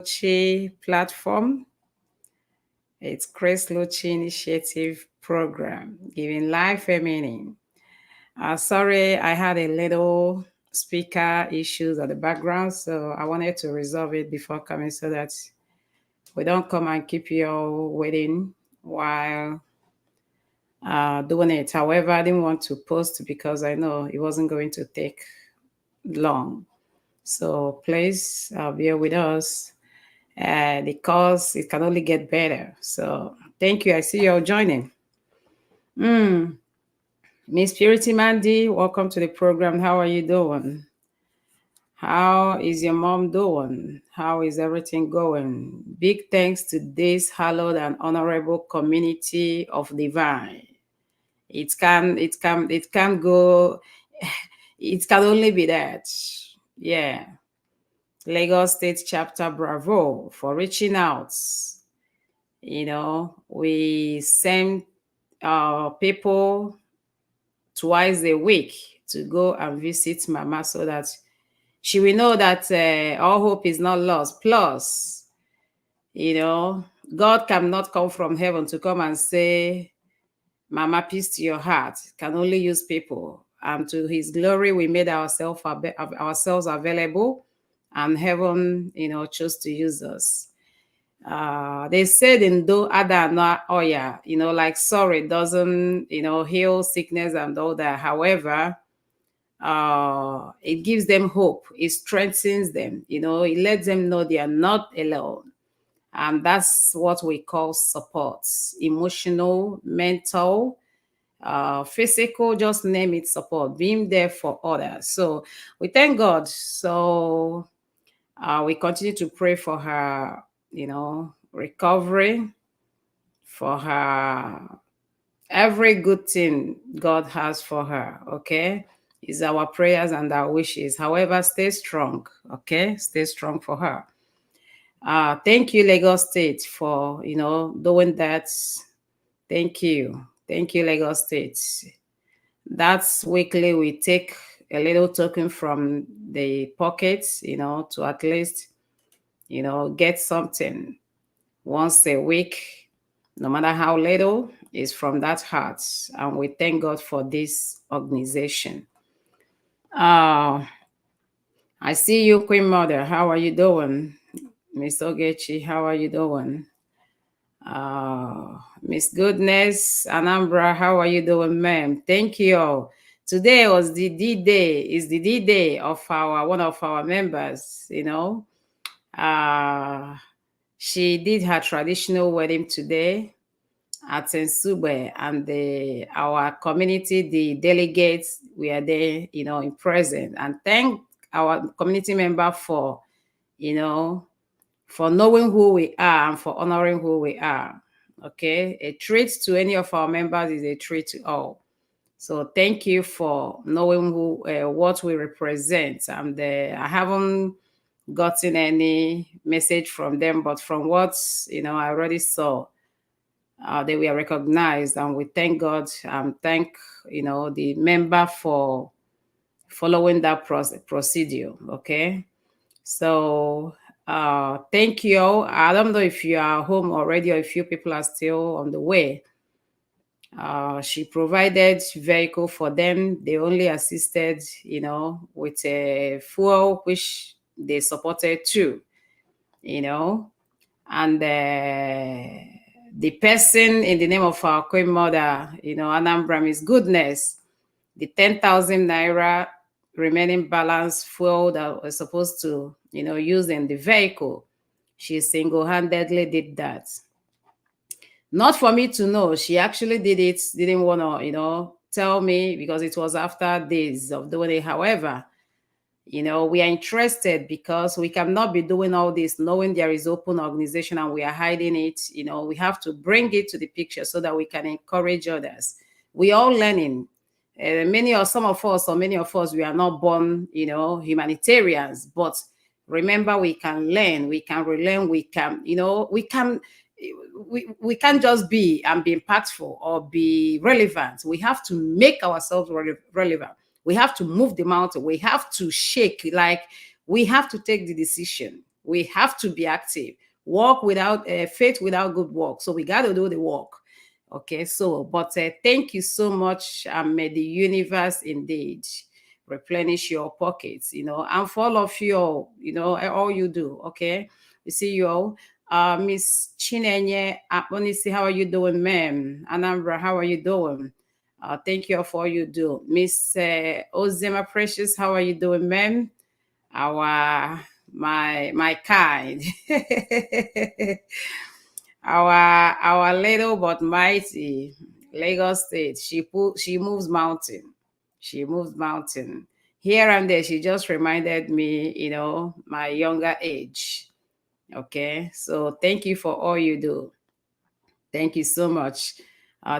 Lucci platform. It's Chris Lucci Initiative Program, giving life a meaning. Sorry, I had a little speaker issues at the background, so I wanted to resolve it before coming so that we don't come and keep you all waiting while doing it. However, I didn't want to post because I know it wasn't going to take long. So please bear with us because it can only get better. So thank you. I see you all joining. Miss Purity Mandy, welcome to the program. How are you doing? How is your mom doing? How is everything going? Big thanks to this hallowed and honorable community of divine. It can go, it can only be that. Yeah. Lagos State Chapter, bravo for reaching out. We send people twice a week to go and visit Mama so that she will know that all hope is not lost. Plus, God cannot come from heaven to come and say, Mama, peace to your heart. Can only use people. And to his glory, we made ourselves available, and heaven, chose to use us. They said in do ada oya, like sorry doesn't, heal sickness and all that. However, it gives them hope. It strengthens them. It lets them know they are not alone. And that's what we call support: emotional, mental, physical, just name it, support, being there for others. So we thank God. So we continue to pray for her, recovery, for her, every good thing God has for her. Okay, is our prayers and our wishes. However, stay strong. Okay, stay strong for her. Thank you, Lagos State, for doing that. Thank you, Lagos State. That's weekly. We take a little token from the pockets, to at least get something once a week, no matter how little, is from that heart. And we thank God for this organization. I see you, Queen Mother. How are you doing? Miss Ogechi, how are you doing? Miss Goodness, Anambra, how are you doing, ma'am? Thank you all. Today was the D-Day, is the D-Day of one of our members, she did her traditional wedding today at Nsugbe, and our community, the delegates, we are there, in present. And thank our community member for, for knowing who we are and for honoring who we are. Okay, a treat to any of our members is a treat to all. So thank you for knowing what we represent. And I haven't gotten any message from them, but from what I already saw, they were recognized, and we thank God and thank the member for following that procedure. Okay, so thank you all. I don't know if you are home already or if few people are still on the way. She provided vehicle for them. They only assisted, with a fuel, which they supported too, and the person in the name of our Queen Mother, Anambra, Miss Goodness, the 10,000 naira remaining balance fuel that was supposed to, use in the vehicle, she single-handedly did that. Not for me to know. She actually did it, didn't want to, tell me, because it was after days of doing it. However, we are interested because we cannot be doing all this knowing there is open organization and we are hiding it. We have to bring it to the picture so that we can encourage others. We all learning. Many of us, we are not born, humanitarians, but remember, we can learn, we can relearn, we can't just be and be impactful or be relevant. We have to make ourselves relevant. We have to move the mountain. We have to shake, like we have to take the decision. We have to be active. Walk without faith without good work. So we got to do the work. Okay, so but thank you so much, and may the universe indeed replenish your pockets, and for all of you, all you do. Okay, we see you all. Miss Chinenye Aponisi, how are you doing, ma'am? Anambra, how are you doing? Thank you for all you do. Miss Ozema Precious, how are you doing, ma'am? Our my kind. our little but mighty Lagos State. She moves mountain. She moves mountain. Here and there, she just reminded me, my younger age. Okay. So thank you for all you do. Thank you so much.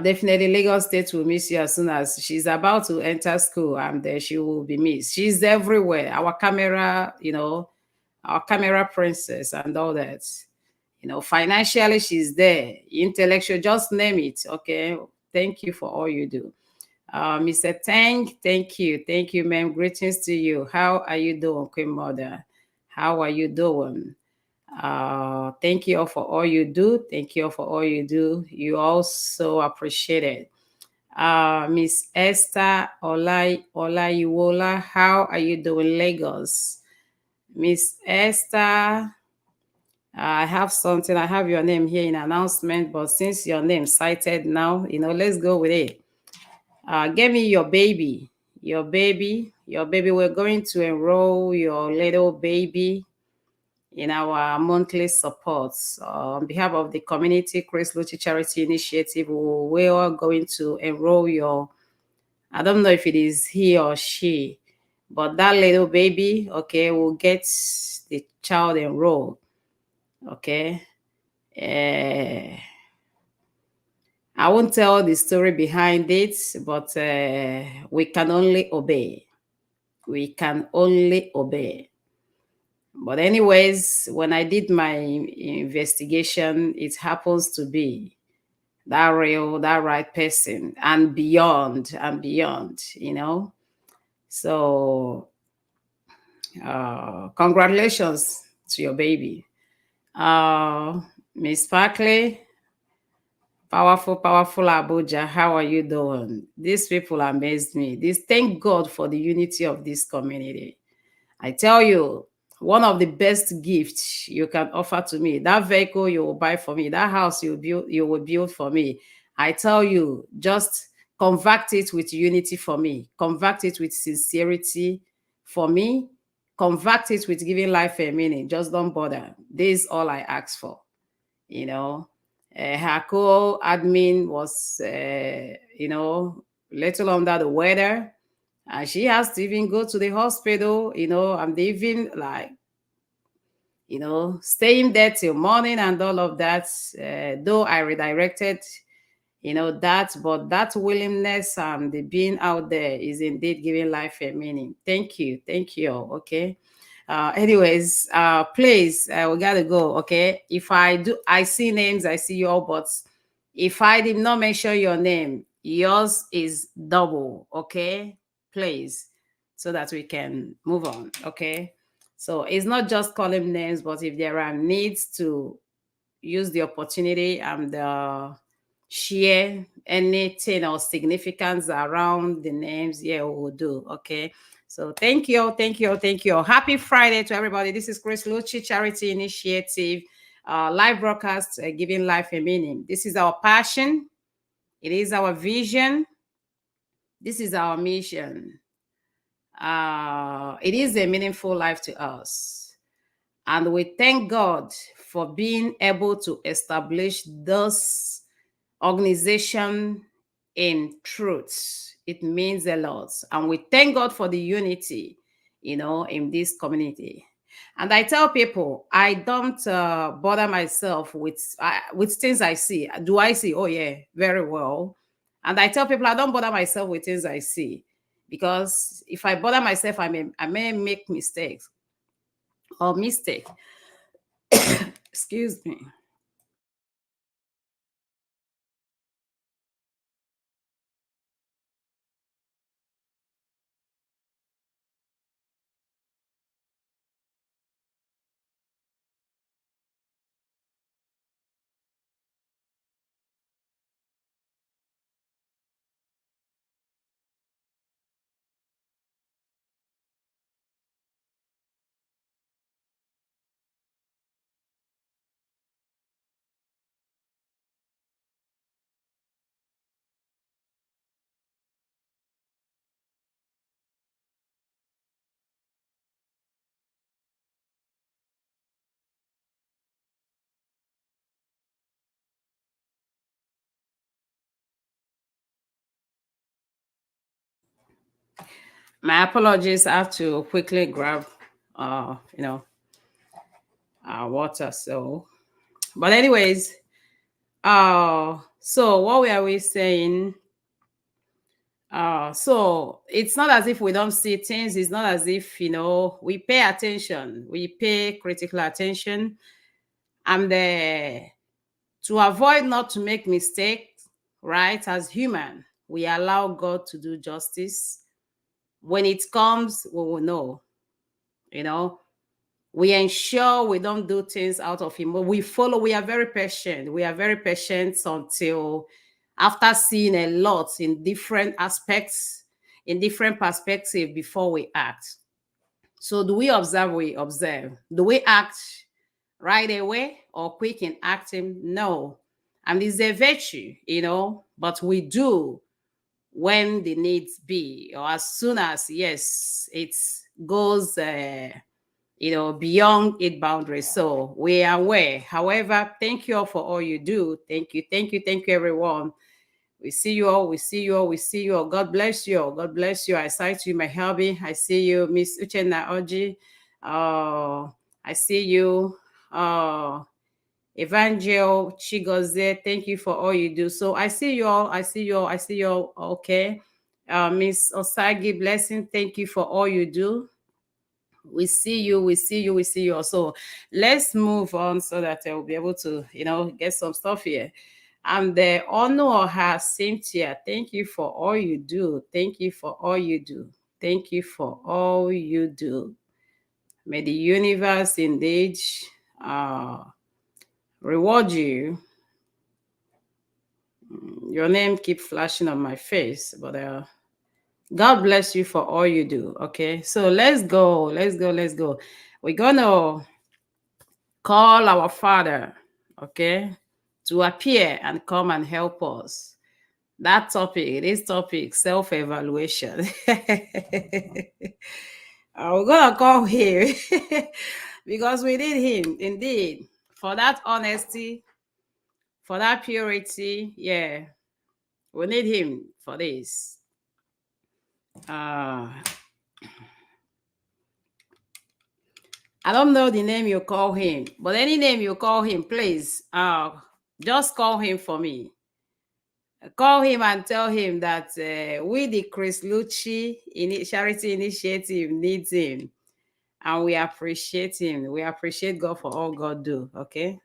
Definitely, Lagos State will miss you as soon as she's about to enter school, and there she will be missed. She's everywhere. Our camera princess and all that. Financially, she's there. Intellectual, just name it. Okay. Thank you for all you do. Mr. Tang, thank you. Thank you, ma'am. Greetings to you. How are you doing, Queen Mother? How are you doing? Thank you all for all you do. Thank you all for all you do. You also appreciate it. Miss Esther Olayiwola, how are you doing, Lagos? Miss Esther, I have something. I have your name here in announcement, but since your name cited now, let's go with it. Give me your baby. Your baby. Your baby. We're going to enroll your little baby in our monthly supports. On behalf of the Community Chris Lucci Charity Initiative, we are going to enroll I don't know if it is he or she, but that little baby, okay, will get the child enrolled. Okay. I won't tell the story behind it, but we can only obey. We can only obey. But anyways, when I did my investigation, it happens to be that right person and beyond. So congratulations to your baby. Miss Parkley, powerful Abuja, how are you doing? These people amazed me. Thank God for the unity of this community. I tell you, one of the best gifts you can offer to me, that vehicle you will buy for me, that house you will build for me. I tell you, just convert it with unity for me, convert it with sincerity for me, convert it with giving life a meaning. Just don't bother. This is all I ask for. Her co-admin was, little under the weather, and she has to even go to the hospital, and they even like, staying there till morning and all of that. Though I redirected, but that willingness and the being out there is indeed giving life a meaning. Thank you. Thank you. Okay. Anyways, please, we gotta go. Okay. If I see names, I see you all, but if I did not mention your name, yours is double. Okay. Please, so that we can move on. Okay. So it's not just calling names, but if there are needs to use the opportunity and share anything or significance around the names, yeah, we will do. Okay. So thank you. Thank you. Thank you. Happy Friday to everybody. This is Chris Lucci Charity Initiative, live broadcast, giving life a meaning. This is our passion. It is our vision. This is our mission. It is a meaningful life to us. And we thank God for being able to establish this organization in truth. It means a lot. And we thank God for the unity, in this community. And I tell people, I don't bother myself with things I see. Do I see? Oh, yeah, very well. And I tell people I don't bother myself with things I see, because if I bother myself, I may make mistakes or mistake. Excuse me. My apologies. I have to quickly grab, uh, you know, water. So, but anyways, so what were we saying? So it's not as if we don't see things. It's not as if, we pay attention. We pay critical attention. And to avoid not to make mistakes, right? As human, we allow God to do justice. When it comes, we will know, you know. We ensure we don't do things out of him. We follow, we are very patient. We are very patient until after seeing a lot in different aspects, in different perspectives before we act. So do we observe? We observe. Do we act right away or quick in acting? No. And it's a virtue, but we do when the needs be, or as soon as, yes, it goes beyond its boundaries. So we are aware. However, thank you all for all you do. Thank you, thank you, thank you, everyone. We see you all. We see you all. We see you all. God bless you all. God bless you. I sight you, my hubby. I see you, Miss Uchenna Oji. I see you, Evangel Chigoze. Thank you for all you do. So I see you all. I see you all. I see you all. Okay. Miss Osagi, blessing. Thank you for all you do. We see you, we see you, we see you. So let's move on so that we'll be able to, get some stuff here. And the honor has Cynthia. Thank you for all you do. Thank you for all you do. Thank you for all you do. May the universe indeed reward you. Your name keep flashing on my face, but God bless you for all you do. Okay, so let's go. Let's go. Let's go. We're gonna call our Father, okay, to appear and come and help us. That topic, this topic, self-evaluation. We're gonna call him because we need him indeed for that honesty, for that purity. Yeah, we need him for this. I don't know the name you call him, but any name you call him, please, just call him for me. Call him and tell him that we, the Chris Lucci Charity Initiative, needs him, and we appreciate him. We appreciate God for all God do. Okay.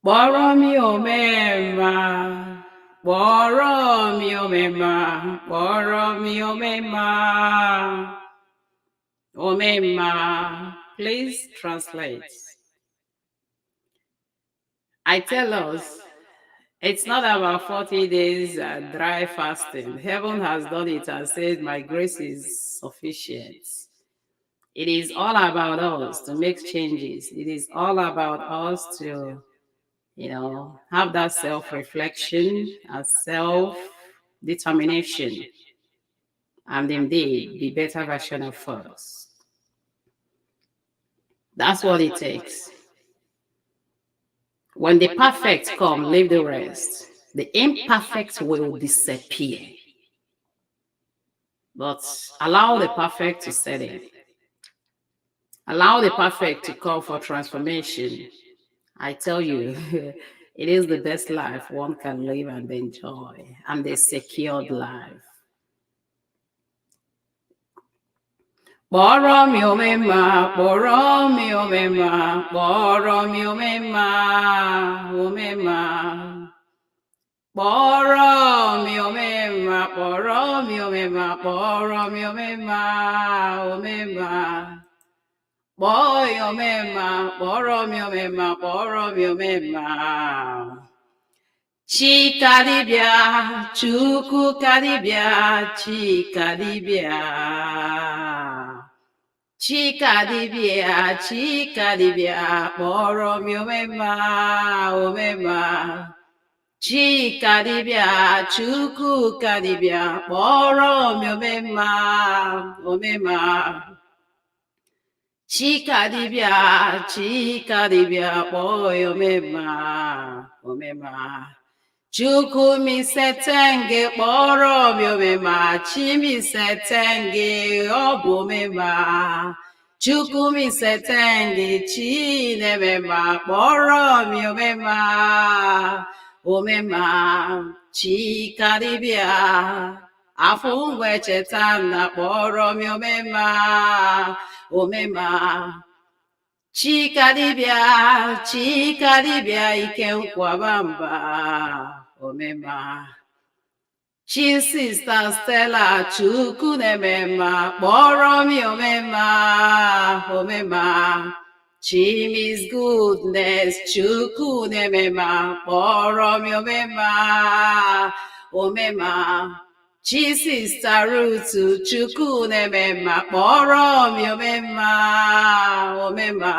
Borrow omema, borrow omema, borrow omema, omema. Please translate. I tell us, it's not about 40 days dry fasting. Heaven has done it and said, my grace is sufficient. It is all about us to make changes. It is all about us to, have that self-reflection and self-determination, and indeed be better version of us. That's what it takes. When the perfect come, leave the rest. The imperfect will disappear. But allow the perfect to set in. Allow the perfect to call for transformation. I tell you, it is the best life one can live and enjoy, and the secured life. Borrow me omema, borrow me omema, borrow me omema, omema. Borrow me omema, borrow me omema, borrow me omema, omema. Boy omema, borrow me omema, borrow me omema. Chikadibia, chuku kadibia, chikadibia. Chikadibia, chikadibia, borrow me omema, omema. Chikadibia, chuku kadibia, borrow me omema, omema. Chikadibia, chikadibia, boy omema, omema. Chukwu mi setenge kpọrọ mi omema, chi mi setenge ọ bụ omema. Chukwu mi setenge chi na-emema, kpọrọ mi omema. Omema, chi karibịa, afọ ngwe cheta na kpọrọ mi omema. Omema, Chikaribia, Chikaribia, ike nkwabamba, omema. Chi Sister Stella, Chukwu na-emema, kpọrọ mi omema, omema. Chi Miss Goodness, Chukwu na-emema, kpọrọ mi omema, omema. Chi Sister Ruth, Chukwu na-emema, kpọrọ mi omema, omema.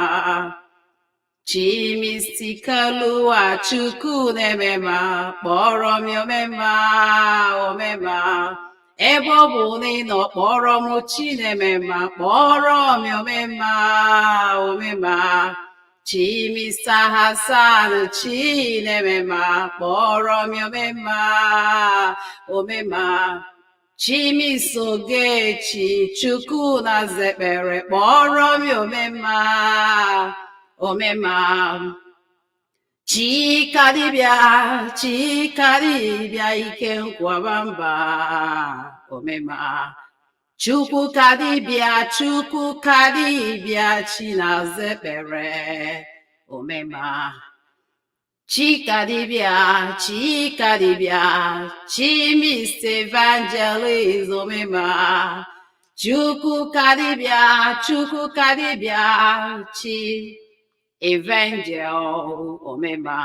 Chi Mystica Lua, Chukwu na-emema, kpọrọ mi omema, omema. Ebe ọ bụ na ị nọ kpọrọ m chi na-emema, kpọrọ mi omema, omema. Chi Mr. Hassan, chi na-emema, kpọrọ mi omema, omema. Chi Miss Ogechi, Chukwu na-aza ekpere, kpọrọ mi omema, omema. Chikaribia, Chikaribia, ike nkwabamba, omema. Chukwu karibia, Chukwu karibia, chi na-aza ekpere, omema. Chikaribia, Chikaribia, chi Mr. Evangelist, omema. Chukwu karibia, Chukwu karibia, chi Evangel, omema.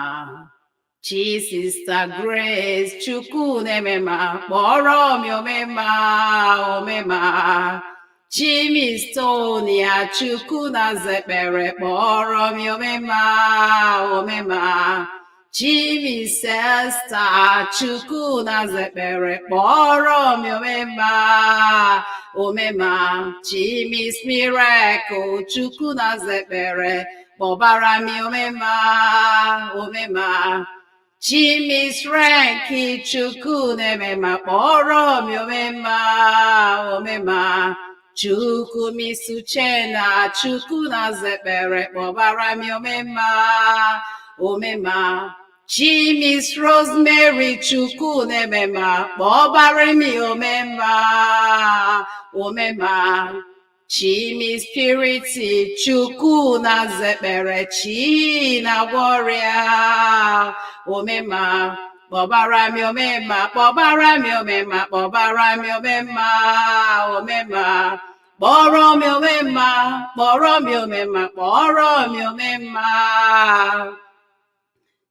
Chi Sister Grace, Chukwu na-emema, kpọrọ mi omema, omema. Chi Miss Tonia, Chukwu na-aza ekpere, kpọrọ mi omema, omema. Chi Miss Esther, Chukwu na-aza ekpere, kpọrọ mi omema, omema. Chi Miss Miracle, Chukwu na-aza ekpere, kpọbara mi omema, omema. Chi Miss Ranky, Chukwu na-emema, kpọrọ mi omema, omema. Chukwu Miss Uchenna, Chukwu na-aza ekpere, kpọbara mi omema, omema. Chi Miss Rosemary, Chukwu na-emema, kpọbara mi omema, omema. Chi Miss Purity, Chukwu na-aza ekpere, chi na-agwọ ọrịa, omema. Kpọbara mi omema, kpọbara mi omema, kpọbara mi omema, omema. Kpọrọ mi omema, kpọrọ mi omema, kpọrọ mi omema.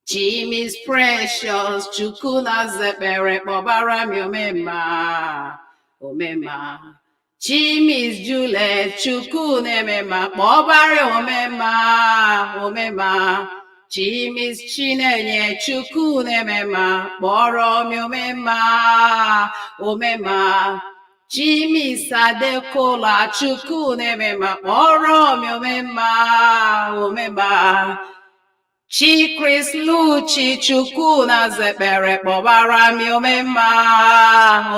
Chi Miss Precious, Chukwu na-aza ekpere, kpọbara mi omema, omema. Chi Miss Juliet, Chukwu na-emema, kpọbara omema, omema. Chi Miss Chinenye, Chukwu na-emema, kpọrọ mi omema, omema. Chi Miss Adekola, Chukwu na-emema, kpọrọ mi omema, omema. Chi Chris Luchi, Chukwu na-aza ekpere, kpọbara mi omema,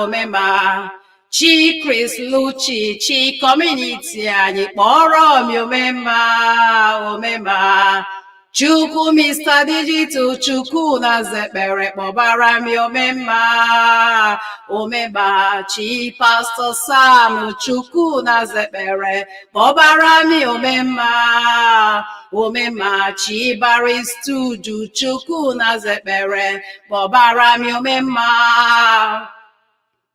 omema. Chi Chris Luchi, chi community anyị, kpọrọ mi omema, omema. Chukwu Mr. Digital, Chukwu na-aza ekpere, kpọbara mi omema, omema. Chi Pastor Sam, Chukwu na-aza ekpere, kpọbara mi omema, omema. Chi Baristuju, Chukwu na-aza ekpere, kpọbara mi omema,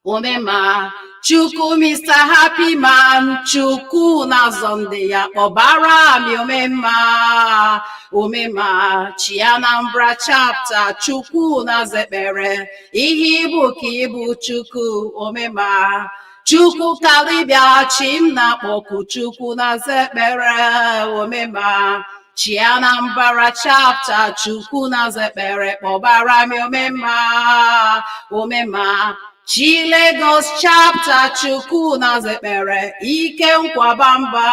omema. Chukwu Mr. Happy Man, Chukwu na-azọ ndị ya, kpọbara mi omema, omema. Chi Anambra Chapter, Chukwu na-aza ekpere, ihe ibu ka ibu Chukwu, omema. Chukwu karibia, chi m na-akpọku, Chukwu na-aza ekpere, omema. Chi Anambra Chapter, Chukwu na-aza ekpere, kpọbara mi omema, omema. Chi Lagos Chapter, Chukwu na-aza ekpere, ike nkwabamba,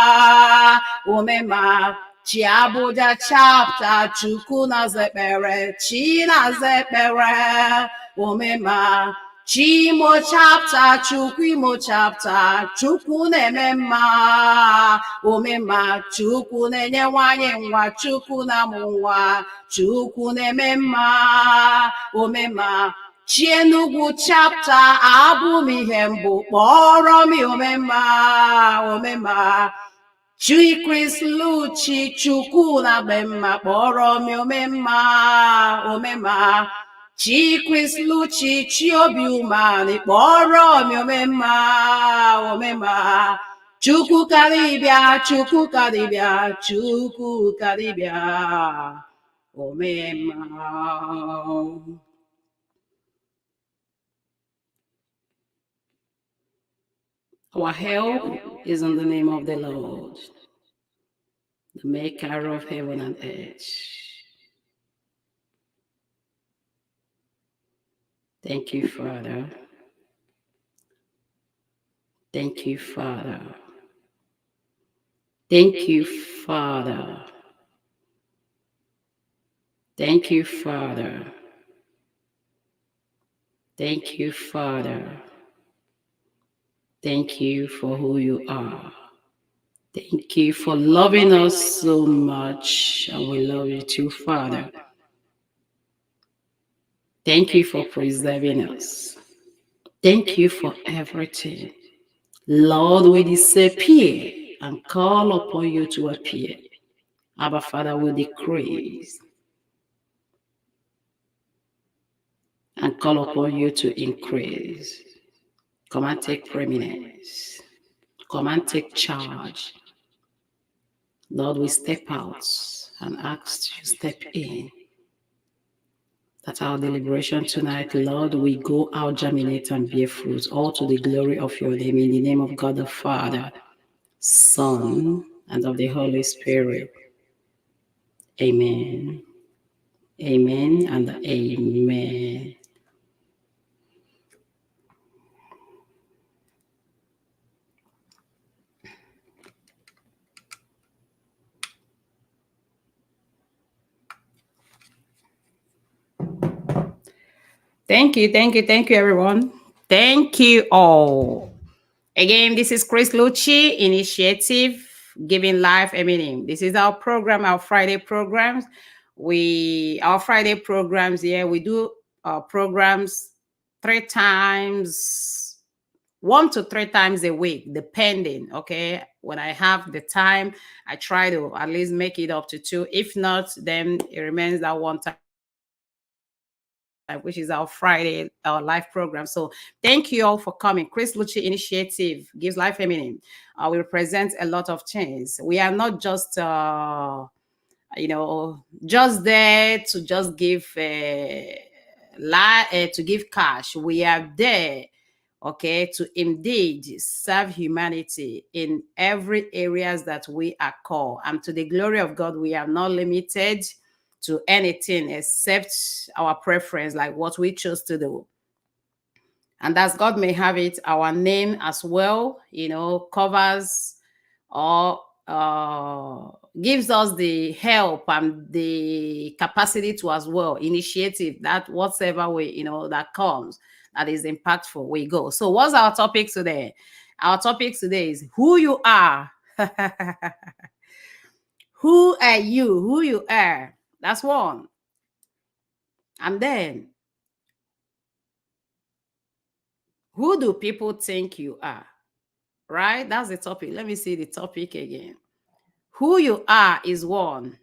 omema. Chiabuja chapter, Chukuna zepere, China zepere, Omema. Chimo chapter, Chukwimo chapter, Chukune mema, Omema, Chukune nyewanye mwa, Chukuna mwa, Chukune mema, Omema. Chienugwu chapter, Abumihembu, Boromi Omema. Chui Chris Luchi Chukuna Bemma Boromi Omema. Chi Chris Luchi Chiobiumani Boromi Omema. Chuku Karibia Omema. Our help is in the name of the Lord, the maker of heaven and earth. Thank you, Father. Thank you, Father. Thank you, Father. Thank you, Father. Thank you, Father. Thank you for who you are. Thank you for loving us so much, and we love you too, Father. Thank you for preserving us. Thank you for everything. Lord, we disappear and call upon you to appear. Abba, Father, we decrease and call upon you to increase. Come and take preeminence. Come and take charge. Lord, we step out and ask you step in. That our deliberation tonight, Lord, we go out, germinate, and bear fruit, all to the glory of your name, in the name of God the Father, Son, and of the Holy Spirit. Amen. Amen and amen. Thank you, everyone. Thank you all. Again, this is Chris Lucci, Initiative Giving Life a Meaning. This is our program, our Friday programs. Our Friday programs here, we do programs 3 times, 1 to 3 times a week, depending. Okay, when I have the time, I try to at least make it up to 2. If not, then it remains that 1 time, which is our Friday, our live program. So thank you all for coming. Chris Lucci Initiative gives life a meaning. We represent a lot of things. We are not just just there to just give to give cash. We are there, okay, to indeed serve humanity in every areas that we are called. And to the glory of God, we are not limited to anything except our preference, like what we chose to do. And as God may have it, our name as well, covers or gives us the help and the capacity to as well initiative that whatever way, that comes, that is impactful, we go. So what's our topic today? Our topic today is who you are. Who are you? Who you are. That's one. And then, who do people think you are? Right? That's the topic. Let me see the topic again. Who you are is one.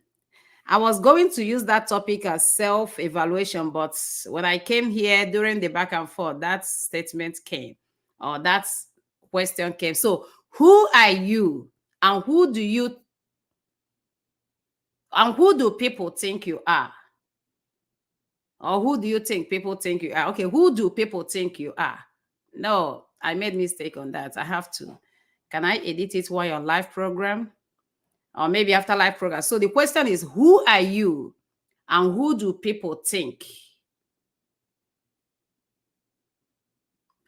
I was going to use that topic as self-evaluation, but when I came here during the back and forth, that statement came, or that question came. So, who are you, and who do people think you are? Or who do you think people think you are? Okay, who do people think you are? No, I made mistake on that. I have to. Can I edit it while on live program? Or maybe after live program. So the question is, who are you, and who do people think?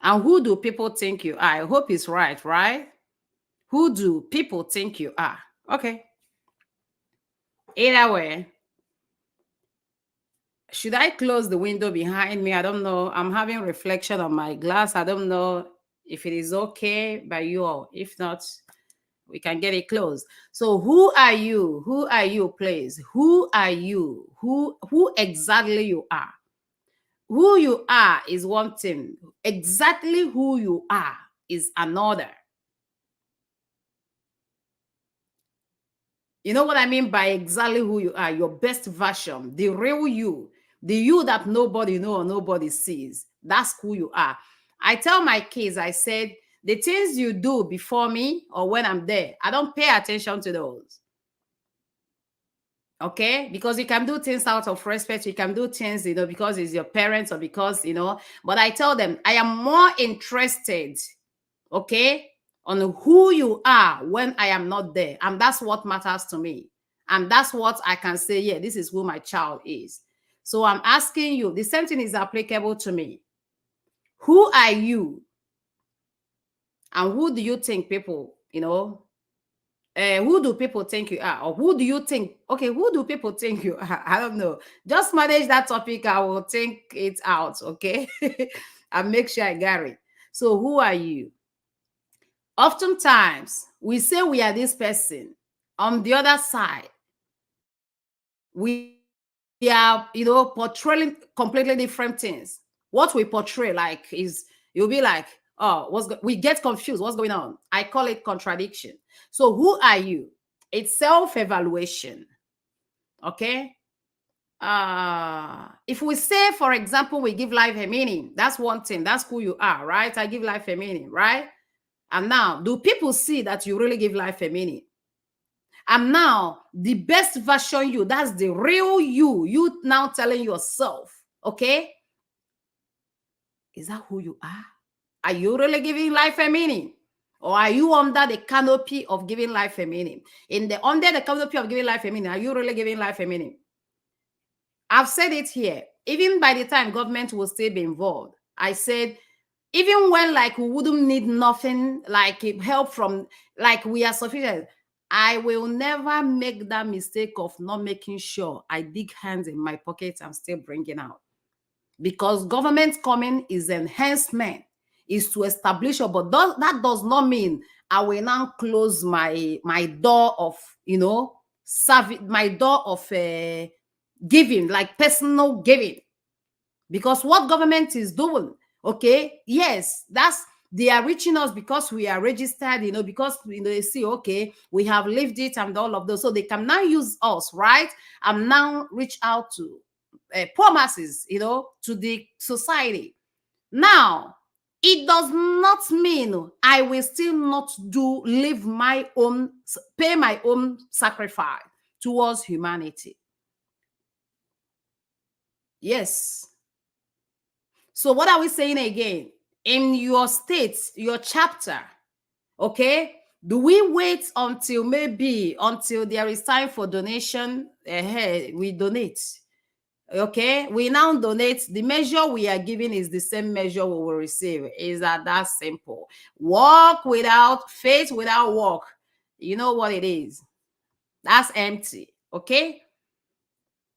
And who do people think you are? I hope it's right? Who do people think you are? Okay. Either way, should I close the window behind me? I don't know. I'm having reflection on my glass. I don't know if it is okay by you all. If not, we can get it closed. So who are you? Who are you, please? Who are you? Who exactly you are? Who you are is one thing. Exactly who you are is another. You know what I mean by exactly who you are, your best version, the real you, the you that nobody know or nobody sees. That's who you are. I tell my kids, I said, the things you do before me or when I'm there, I don't pay attention to those. Okay, because you can do things out of respect, you can do things, because it's your parents or because, but I tell them I am more interested, okay, on who you are when I am not there. And that's what matters to me. And that's what I can say, yeah, this is who my child is. So I'm asking you, the same thing is applicable to me. Who are you? And who do you think people, who do people think you are? Or who do you think, okay, who do people think you are? I don't know. Just manage that topic. I will think it out, okay? And make sure I get it. So who are you? Oftentimes, we say we are this person. On the other side, we are, portraying completely different things. What we portray, like, is you'll be like, oh, we get confused. What's going on? I call it contradiction. So, who are you? It's self-evaluation. Okay. If we say, for example, we give life a meaning, that's one thing. That's who you are, right? I give life a meaning, right? And now, do people see that you really give life a meaning? And now, the best version you, that's the real you now telling yourself, okay? Is that who you are? Are you really giving life a meaning? Or are you under the canopy of giving life a meaning? Under the canopy of giving life a meaning, are you really giving life a meaning? I've said it here. Even by the time government will still be involved, I said, even when like we wouldn't need nothing, like help from, like we are sufficient, I will never make that mistake of not making sure I dig hands in my pockets and still bringing out. Because government coming is enhancement, is to establish, but that does not mean I will now close my door of, my door of giving, like personal giving. Because what government is doing, okay, yes, they are reaching us because we are registered, because they see, okay, we have lived it and all of those, so they can now use us, right, and now reach out to poor masses, to the society. Now, it does not mean I will still not pay my own sacrifice towards humanity. Yes. So what are we saying again? In your state, your chapter, okay? Do we wait until there is time for donation? We donate. Okay, we now donate. The measure we are giving is the same measure we will receive. Is that simple? Work without faith, without work. You know what it is? That's empty. Okay.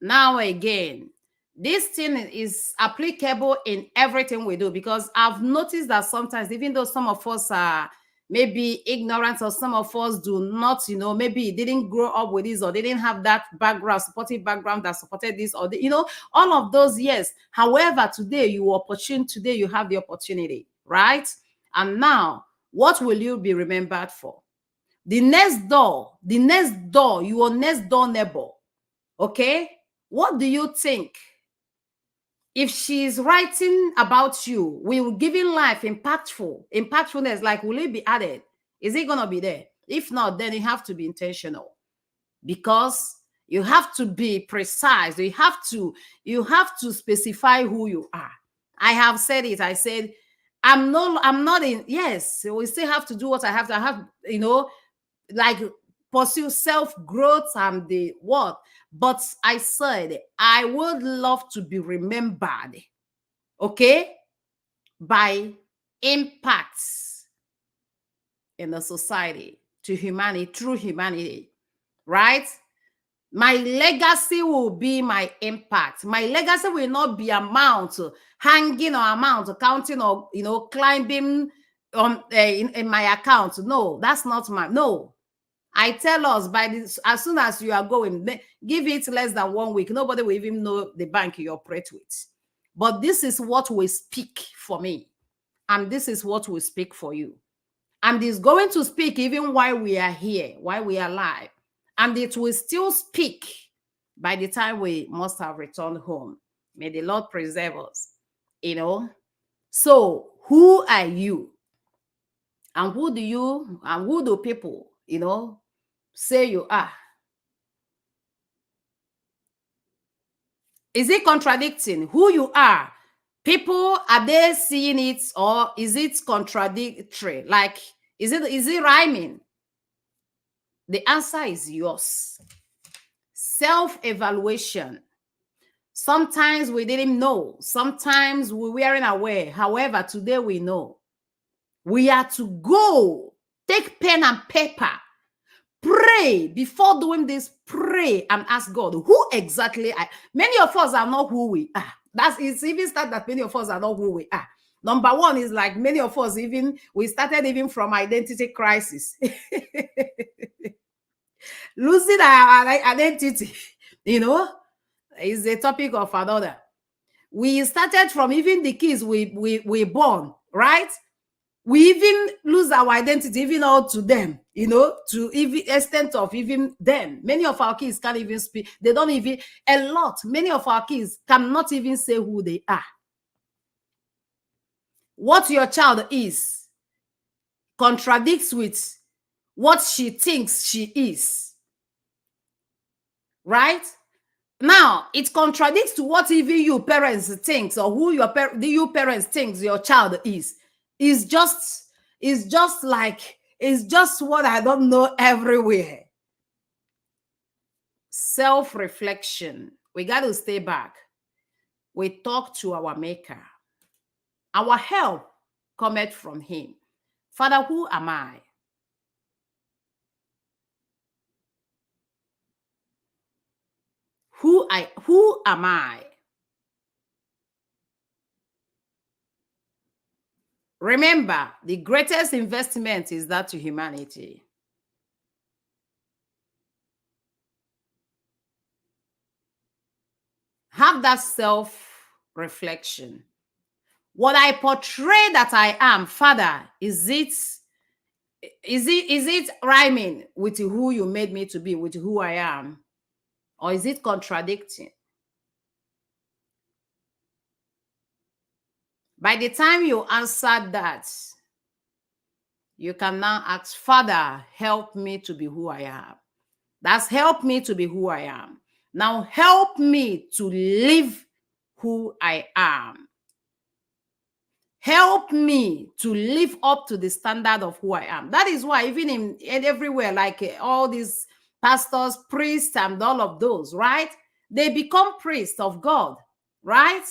Now again, this thing is applicable in everything we do, because I've noticed that sometimes, even though some of us are maybe ignorant, or some of us do not, maybe didn't grow up with this, or they didn't have that background, supportive background that supported this, or all of those, yes. However, today you have the opportunity, right? And now, what will you be remembered for? The next door, your next door neighbor, okay? What do you think? If she's writing about you, will giving life impactfulness, like, will it be added? Is it going to be there? If not, then you have to be intentional, because you have to be precise. You have to specify who you are. I have said it. I said, I'm not in, yes, we still have to do what I have to. I have, like, pursue self-growth and the what. But I said, I would love to be remembered, okay, by impacts in the society, to humanity, through humanity, right? My legacy will be my impact. My legacy will not be amount hanging or amount counting or climbing in my account. No, that's not my no. I tell us by this, as soon as you are going, give it less than 1 week. Nobody will even know the bank you operate with. But this is what will speak for me. And this is what will speak for you. And it's going to speak even while we are here, while we are alive. And it will still speak by the time we must have returned home. May the Lord preserve us. So who are you? And who do people, say you are? Is it contradicting who you are? People, are they seeing it, or is it contradictory? Like, is it rhyming? The answer is yours. Self-evaluation. Sometimes we didn't know. Sometimes we weren't aware. However, today we know. We are to go, take pen and paper, pray before doing this. Pray and ask God, who exactly I. Many of us are not who we are. It's even start that many of us are not who we are. Number one is like many of us we started even from identity crisis. Losing our identity, is a topic of another. We started from even the kids we born, right? We even lose our identity, even all to them, to even extent of even them. Many of our kids can't even speak. They don't even, many of our kids cannot even say who they are. What your child is contradicts with what she thinks she is. Right? Now, it contradicts to what even you parents thinks, or who you parents thinks your child is. It's just what I don't know everywhere. Self-reflection. We got to stay back. We talk to our maker. Our help cometh from him. Father, who am I? Who am I? Remember, the greatest investment is that to humanity. Have that self-reflection. What I portray that I am, Father, is it rhyming with who you made me to be, with who I am? Or is it contradicting? By the time you answer that, you can now ask, Father, help me to be who I am. That's help me to be who I am. Now help me to live who I am. Help me to live up to the standard of who I am. That is why even in everywhere, like all these pastors, priests, and all of those, right? They become priests of God, right?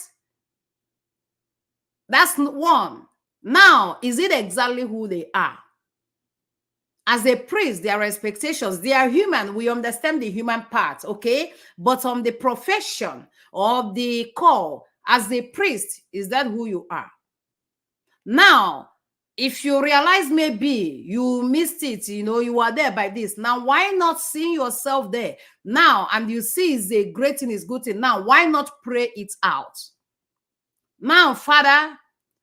That's one. Now, is it exactly who they are? As a priest, their expectations, they are human. We understand the human part, okay? But on the profession or the call, as a priest, is that who you are? Now, if you realize maybe you missed it, you were there by this. Now, why not see yourself there? Now, and you see it's a great thing, it's good thing. Now, why not pray it out? Now, Father,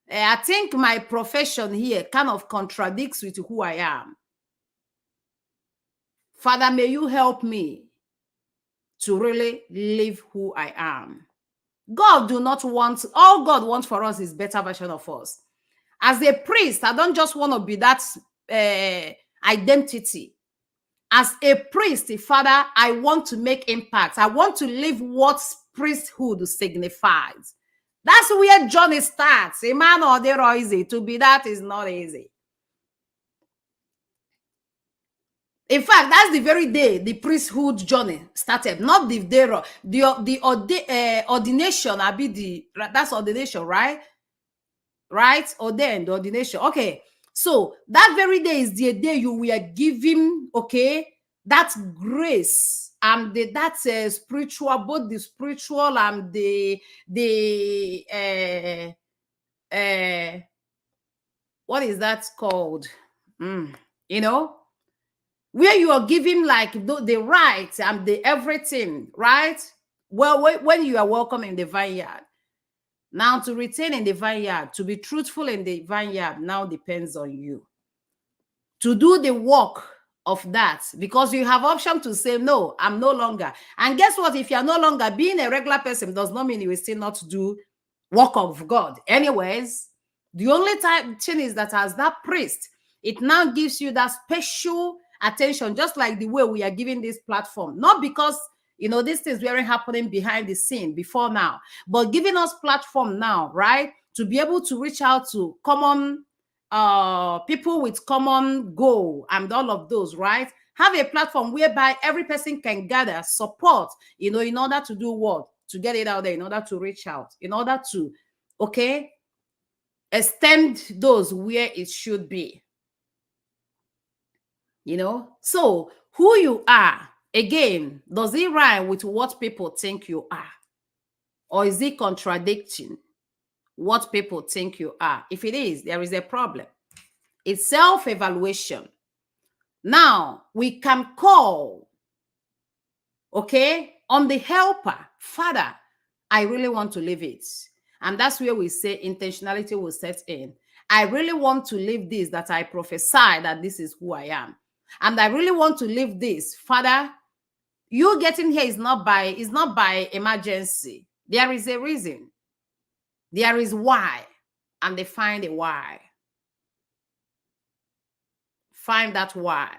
I think my profession here kind of contradicts with who I am. Father, may you help me to really live who I am. God do not want, all God wants for us is better version of us. As a priest, I don't just want to be that identity. As a priest, Father, I want to make impact. I want to live what priesthood signifies. That's where journey starts. A man or they're easy. To be that is not easy. In fact, that's the very day the priesthood journey started. Not the day the ordination. That's ordination, right? Right? Ordained, ordination. Okay. So that very day is the day you were given, okay, that grace and that spiritual, both the spiritual and the what is that called? You know, where you are giving like the rights and the everything, right? Well, when you are welcome in the vineyard, now to retain in the vineyard, to be truthful in the vineyard now depends on you to do the work of that, because you have option to say no, I'm no longer. And guess what? If you're no longer, being a regular person does not mean you will still not do work of God. Anyways, the only thing is that as that priest, it now gives you that special attention, just like the way we are giving this platform. Not because these things weren't happening behind the scene before now, but giving us platform now, right? To be able to reach out to common people with common goal and all of those, right? Have a platform whereby every person can gather support, in order to do what? To get it out there, in order to reach out, in order to, extend those where it should be. So who you are, again, does it rhyme with what people think you are? Or is it contradicting what people think you are? If it is, there is a problem. It's self-evaluation. Now, we can call, on the helper, Father, I really want to live it. And that's where we say intentionality will set in. I really want to live this, that I prophesy that this is who I am. And I really want to live this. Father, you getting here is not by emergency. There is a reason. There is why. And they find a why. Find that why.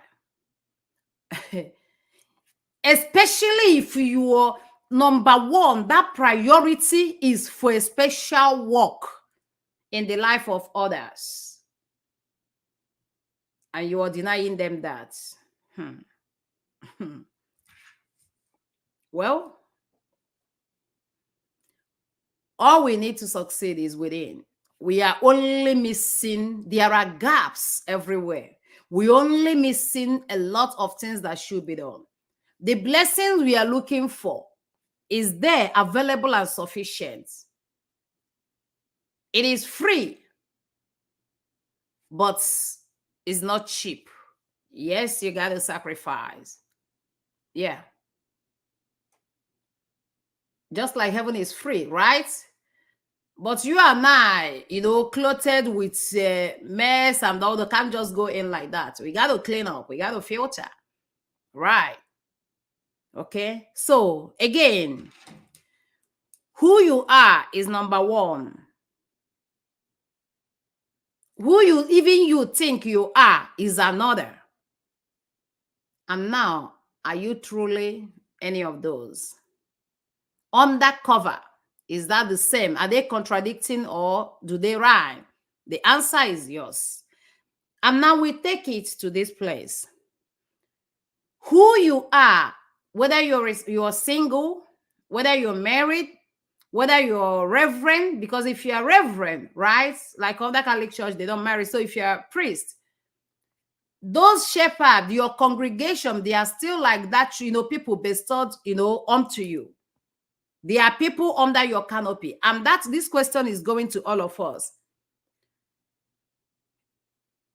Especially if your number one, that priority is for a special work in the life of others, and you are denying them that. Well, all we need to succeed is within. We are only missing, there are gaps everywhere. We're only missing a lot of things that should be done. The blessings we are looking for is there, available and sufficient. It is free, but it's not cheap. Yes, you got to sacrifice. Yeah. Just like heaven is free, right? But you and I, clothed with mess and all, the can't just go in like that. We got to clean up. We got to filter. Right. Okay. So again, who you are is number one. Who you think you are is another. And now, are you truly any of those? Undercover, is that the same? Are they contradicting or do they rhyme? The answer is yours. And now we take it to this place. Who you are, whether you're single, whether you're married, whether you're reverend, because if you're reverend, right, like other Catholic church, they don't marry. So if you're a priest, those shepherds, your congregation, they are still like that, people bestowed, onto you. There are people under your canopy. And this question is going to all of us.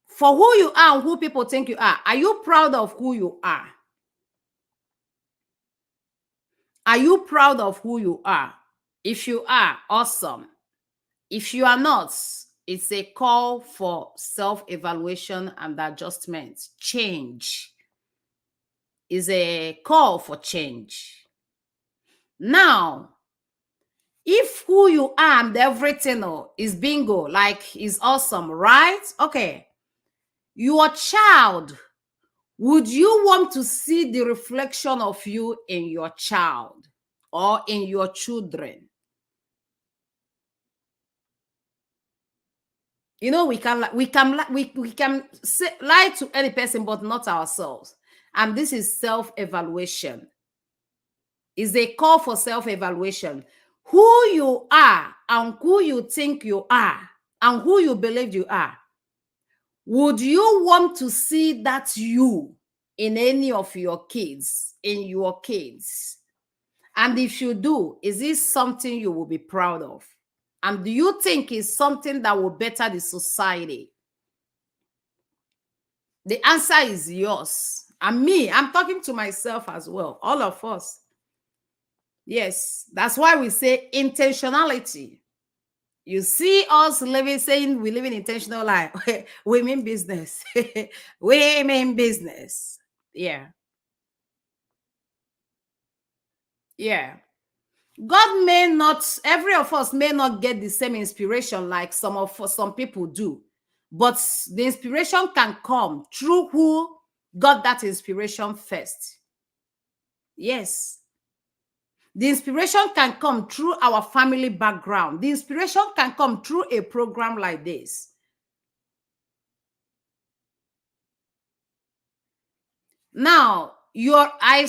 For who you are and who people think you are you proud of who you are? Are you proud of who you are? If you are, awesome. If you are not, it's a call for self-evaluation and adjustment. Change is a call for change. Now, if who you are and everything is bingo, like is awesome, right? Okay. Your child, would you want to see the reflection of you in your child or in your children? We can say, lie to any person, but not ourselves. And this is self-evaluation. It's a call for self-evaluation. Who you are and who you think you are and who you believe you are. Would you want to see that you in any of your kids, in your kids? And if you do, is this something you will be proud of? And do you think it's something that will better the society? The answer is yours. And me, I'm talking to myself as well, all of us. Yes, that's why we say intentionality. You see us living, saying we live in intentional life. We mean business. We mean business. Yeah. Yeah. God may not, every of us may not get the same inspiration like some people do, but the inspiration can come through who got that inspiration first. Yes. The inspiration can come through our family background. The inspiration can come through a program like this. Now, I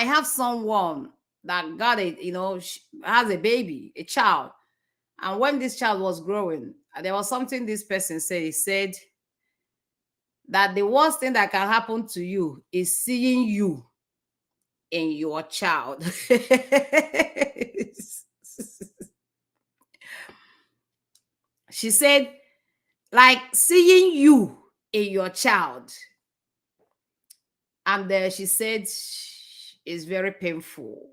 have someone that got it, has a baby, a child. And when this child was growing, there was something this person said. He said that the worst thing that can happen to you is seeing you in your child. She said, like seeing you in your child. And she said, is very painful.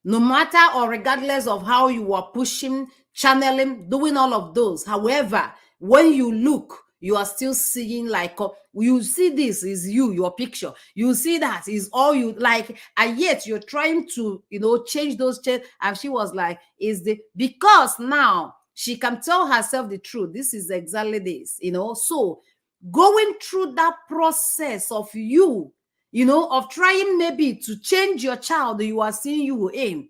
No matter or regardless of how you are pushing, channeling, doing all of those. However, when you look, you are still seeing like, you see this is you, your picture. You see that is all you like, and yet you're trying to, change those. And she was like, because now she can tell herself the truth. This is exactly this, So going through that process of you, of trying maybe to change your child you are seeing you in,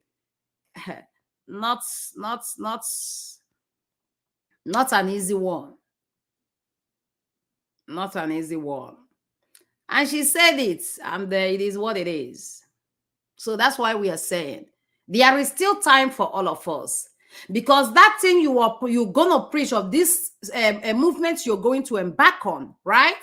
not not not not an easy one, not an easy one. And she said it, and it is what it is. So that's why we are saying there is still time for all of us, because that thing you're gonna preach of this movement you're going to embark on, right?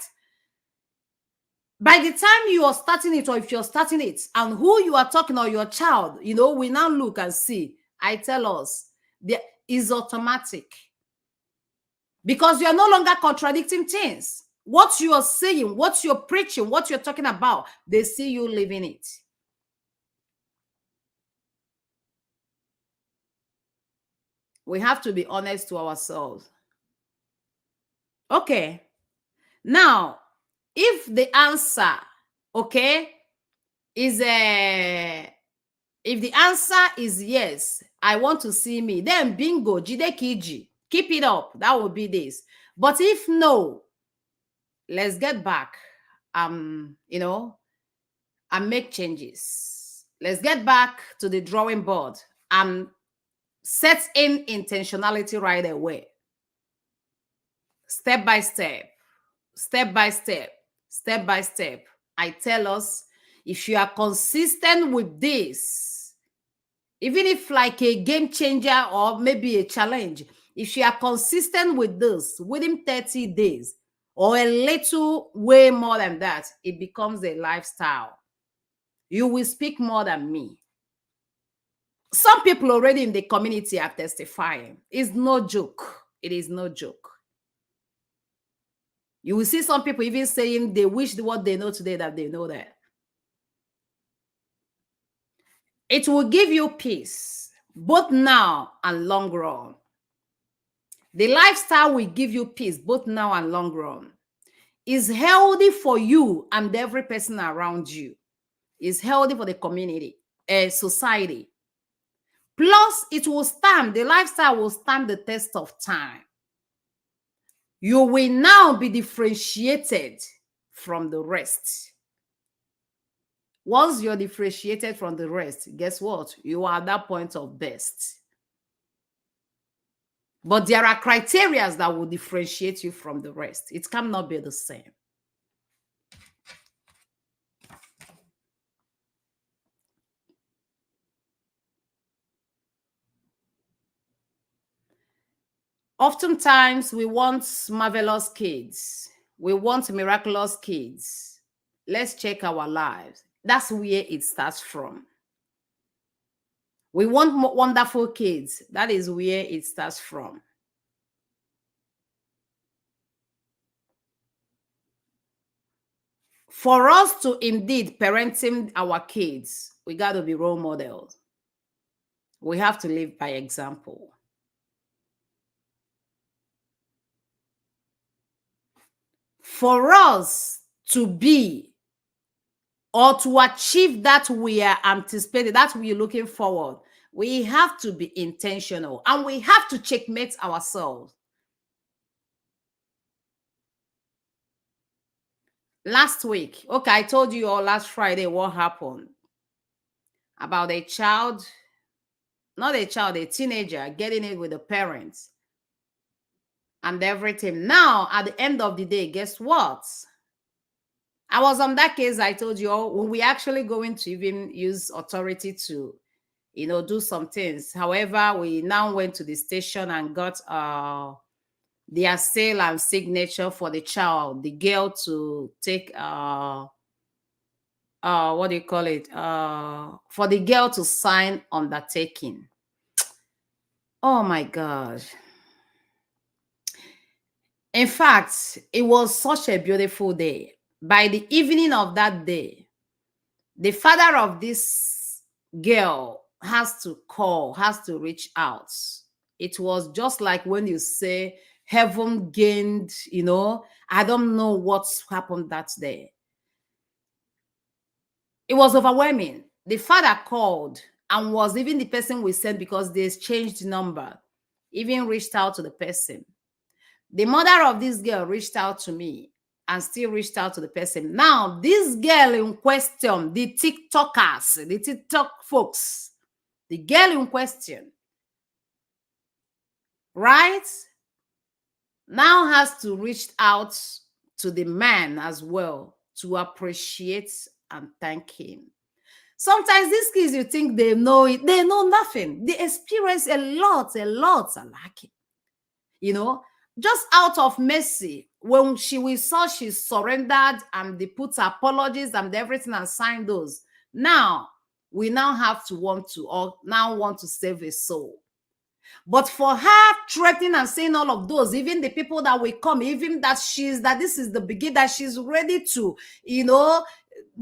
By the time you are starting it, or if you're starting it, and who you are talking, or your child, we now look and see. I tell us, there is automatic, because you're no longer contradicting things. What you are saying, what you're preaching, what you're talking about, they see you living it. We have to be honest to ourselves. Okay. Now, if the answer, okay, is if the answer is yes, I want to see me, then bingo, jide kiji, keep it up. That would be this. But if no, let's get back, and make changes. Let's get back to the drawing board and set in intentionality right away. Step by step, step by step, step by step. I tell us, if you are consistent with this, even if like a game changer or maybe a challenge, if you are consistent with this within 30 days or a little way more than that, it becomes a lifestyle. You will speak more than me. Some people already in the community are testifying. It's no joke. It is no joke. You will see some people even saying they wish what they know today that they know that. It will give you peace, both now and long run. The lifestyle will give you peace, both now and long run. Is healthy for you and every person around you. Is healthy for the community, society. Plus, the lifestyle will stand the test of time. You will now be differentiated from the rest. Once you're differentiated from the rest, guess what? You are at that point of best. But there are criteria that will differentiate you from the rest. It cannot be the same. Oftentimes, we want marvelous kids. We want miraculous kids. Let's check our lives. That's where it starts from. We want wonderful kids. That is where it starts from. For us to indeed parenting our kids, we got to be role models. We have to live by example. For us to be or to achieve that we are anticipating, that we are looking forward, we have to be intentional and we have to checkmate ourselves. Last week, okay, I told you all last Friday what happened about a child, not a child, a teenager getting it with the parents and everything. Now, at the end of the day, guess what? I was on that case. I told you all, when we actually going to even use authority to, do some things. However, we now went to the station and got their seal and signature for the child, the girl to take what do you call it? For the girl to sign undertaking. Oh my gosh. In fact, it was such a beautiful day. By the evening of that day, the father of this girl has to reach out. It was just like when you say heaven gained, I don't know what's happened that day. It was overwhelming. The father called and was even the person we sent because they exchanged number, even reached out to the person. The mother of this girl reached out to me and still reached out to the person. Now, this girl in question, the TikTokers, the TikTok folks, the girl in question, right, now has to reach out to the man as well to appreciate and thank him. Sometimes these kids, you think they know it, they know nothing. They experience a lot are lacking. Just out of mercy, when we saw she surrendered and they put apologies and everything and signed those. Now, we now have to want to save a soul. But for her threatening and saying all of those, even the people that will come, even that this is the beginning, that she's ready to,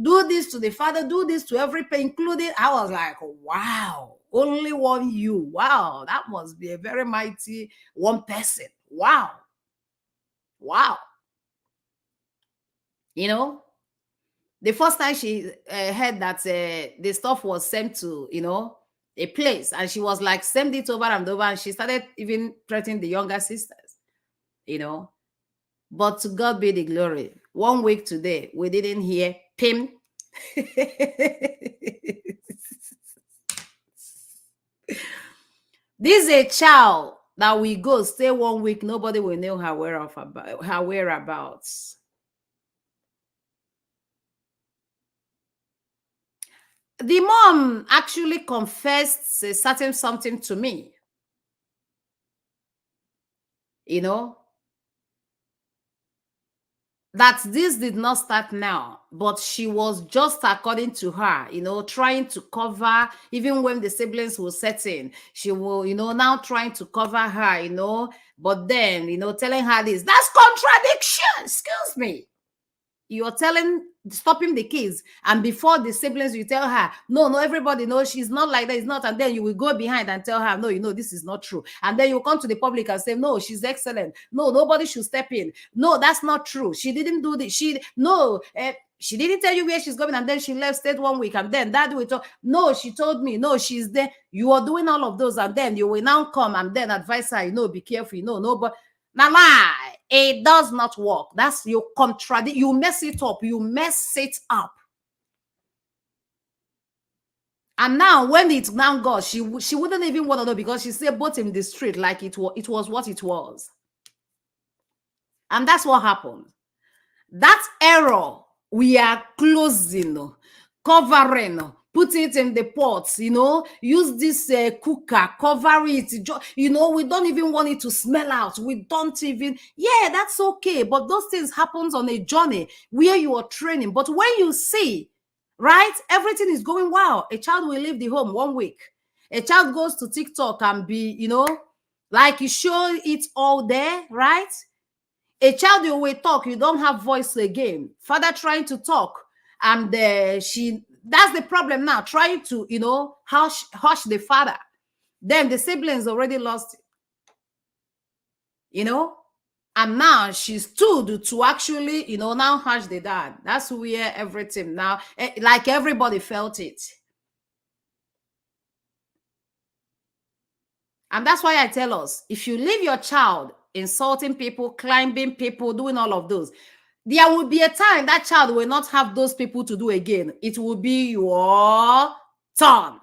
do this to the father, do this to every parent, including, I was like, wow, only one you. Wow, that must be a very mighty one person. Wow. The first time she heard that the stuff was sent to, a place, and she was like, send it over and over, and she started even threatening the younger sisters, But to God be the glory. 1 week today, we didn't hear pim. This is a child that we go stay 1 week, nobody will know her whereabouts. The mom actually confessed a certain something to me, that this did not start now, but she was just, according to her, trying to cover, even when the siblings will set in, she will, now trying to cover her, but then, telling her this, that's contradiction. Excuse me. You're stopping the kids, and before the siblings, you tell her, no, everybody knows she's not like that, it's not, and then you will go behind and tell her, no, this is not true, and then you come to the public and say, no, she's excellent, no, nobody should step in, no, that's not true, she didn't do this, she didn't tell you where she's going, and then she left, stayed 1 week, and then that will talk, no, she told me, no, she's there. You are doing all of those, and then you will now come and then advise her, be careful, no, but now lie. It does not work. That's you contradict. You mess it up. And now, when it's now gone, she wouldn't even want to know, because she said both in the street like it was what it was. And that's what happened. That error we are closing, covering, put it in the pots, use this cooker, cover it, we don't even want it to smell out. We don't even, yeah, that's okay. But those things happens on a journey where you are training. But when you see, right, everything is going well, a child will leave the home 1 week. A child goes to TikTok and be, like you show it all there, right? A child, you will talk, you don't have voice again. Father trying to talk, and that's the problem now, trying to, hush the father. Then the siblings already lost it, and now she stood to actually, now hush the dad. That's where everything now, like everybody felt it. And that's why I tell us, if you leave your child insulting people, climbing people, doing all of those, there will be a time that child will not have those people to do again. It will be your turn.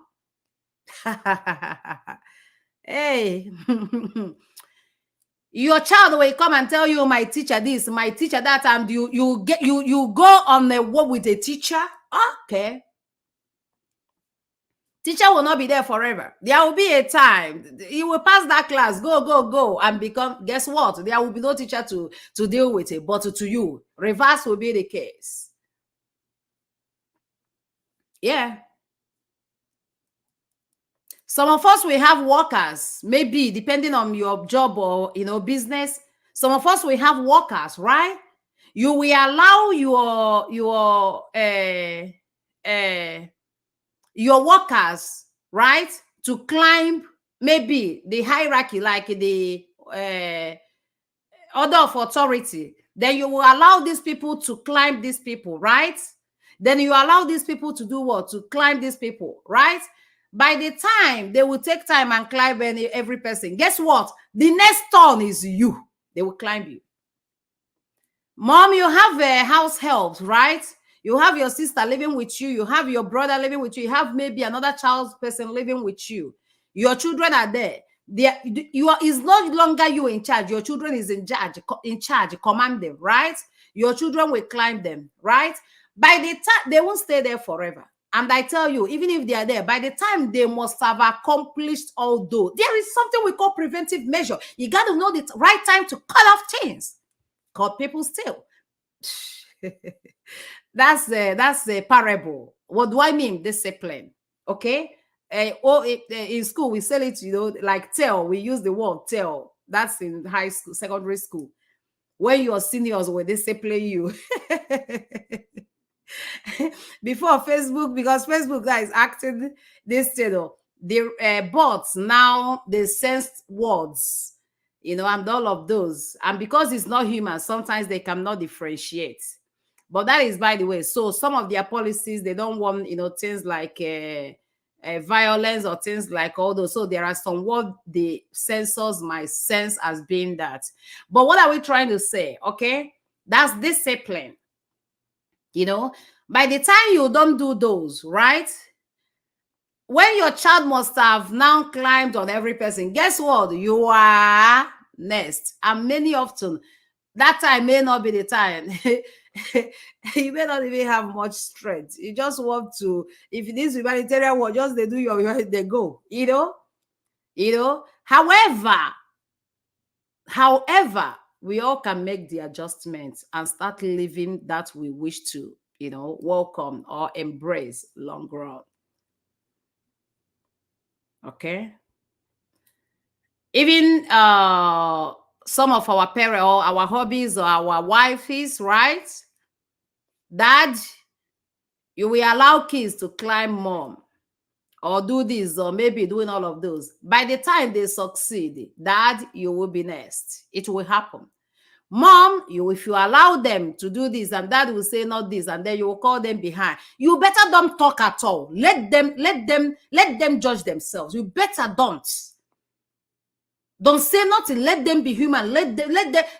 Hey. Your child will come and tell you, my teacher this, my teacher that, and you go on a walk with a teacher. Okay. Teacher will not be there forever. There will be a time you will pass that class, go, and become, guess what? There will be no teacher to deal with it, but to you, reverse will be the case. Yeah. Some of us will have workers, maybe depending on your job or, business. Some of us will have workers, right? You will allow your workers, right, to climb maybe the hierarchy, like the order of authority. Then you will allow these people to climb these people, right? Then you allow these people to do what? To climb these people, right? By the time they will take time and climb every person, guess what? The next turn is you. They will climb you. Mom, you have a house help, right? You have your sister living with you. You have your brother living with you. You have maybe another child person living with you. Your children are there. It's no longer you in charge. Your children is in charge, command them, right? Your children will climb them, right? By the time, they won't stay there forever. And I tell you, even if they are there, by the time they must have accomplished all those, there is something we call preventive measure. You got to know the right time to cut off things. Cut people still. That's the parable. What do I mean? Discipline. Okay. In school we sell it, like tell. We use the word tell. That's in high school, secondary school. When your seniors will discipline you. Before Facebook, because Facebook guys acted this, the bots now, they sense words, and all of those. And because it's not human, sometimes they cannot differentiate. But that is, by the way, so some of their policies, they don't want, things like violence or things like all those. So there are some what the censors might sense as being that. But what are we trying to say? Okay, that's discipline. By the time you don't do those, right? When your child must have now climbed on every person, guess what? You are next. And many often, that time may not be the time. You may not even have much strength. You just want to, if it is humanitarian work, just they do they go, However, we all can make the adjustments and start living that we wish to, welcome or embrace long run. Okay. Even some of our parents or our hobbies or our wifeys, right? Dad, you will allow kids to climb mom or do this or maybe doing all of those. By the time they succeed, Dad, you will be next. It will happen. Mom, if you allow them to do this, and Dad will say not this, and then you will call them behind. You better don't talk at all. Let them judge themselves. You better don't. Don't say nothing. Let them be human. Let them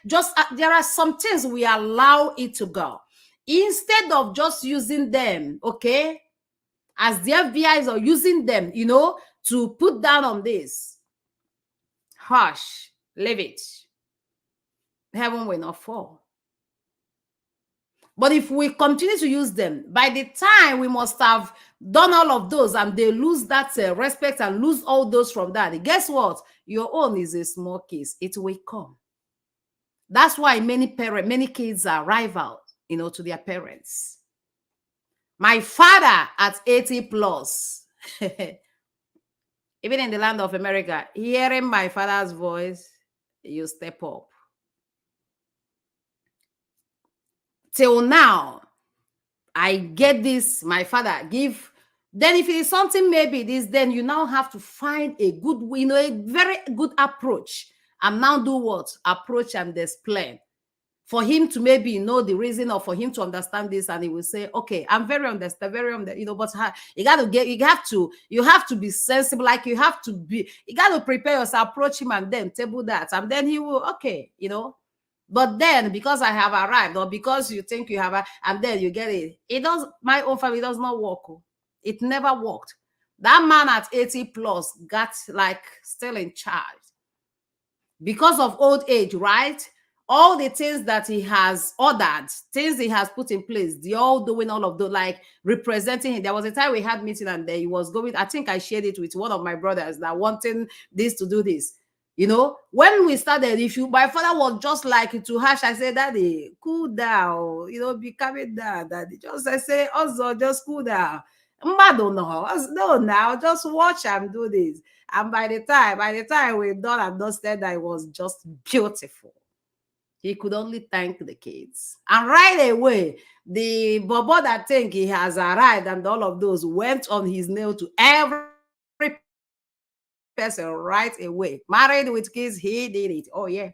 just. There are some things we allow it to go instead of just using them. Okay, as the FBI's are using them, to put down on this. Hush, leave it. Heaven will not fall. But if we continue to use them, by the time we must have done all of those and they lose that respect and lose all those from that, guess what? Your own is a small case. It will come. That's why many kids are rivals, to their parents. My father at 80 plus, even in the land of America, hearing my father's voice, you step up. Till now, I get this, my father give. Then if it is something maybe this, then you now have to find a good, a very good approach. And now do what? Approach and explain. For him to maybe know the reason, or for him to understand this, and he will say, okay, I'm very understand, but you have to be sensible, like you got to prepare yourself, approach him and then table that, and then he will, okay, But then, because I have arrived, or because you think you have, and then you get it. My own family does not work. It never worked. That man at 80 plus got still in charge. Because of old age, right? All the things that he has ordered, things he has put in place, they all doing all of those, representing him. There was a time we had meeting and he was going, I think I shared it with one of my brothers that wanting this to do this. When we started, my father was just like to Hash, I said, Daddy, cool down, be calming down, Daddy. I say, also, just cool down. No, now just watch and do this. And by the time we done and dusted, that it was just beautiful. He could only thank the kids. And right away, the bobo that think he has arrived and all of those went on his nail to every person right away. Married with kids, he did it. Oh, yeah.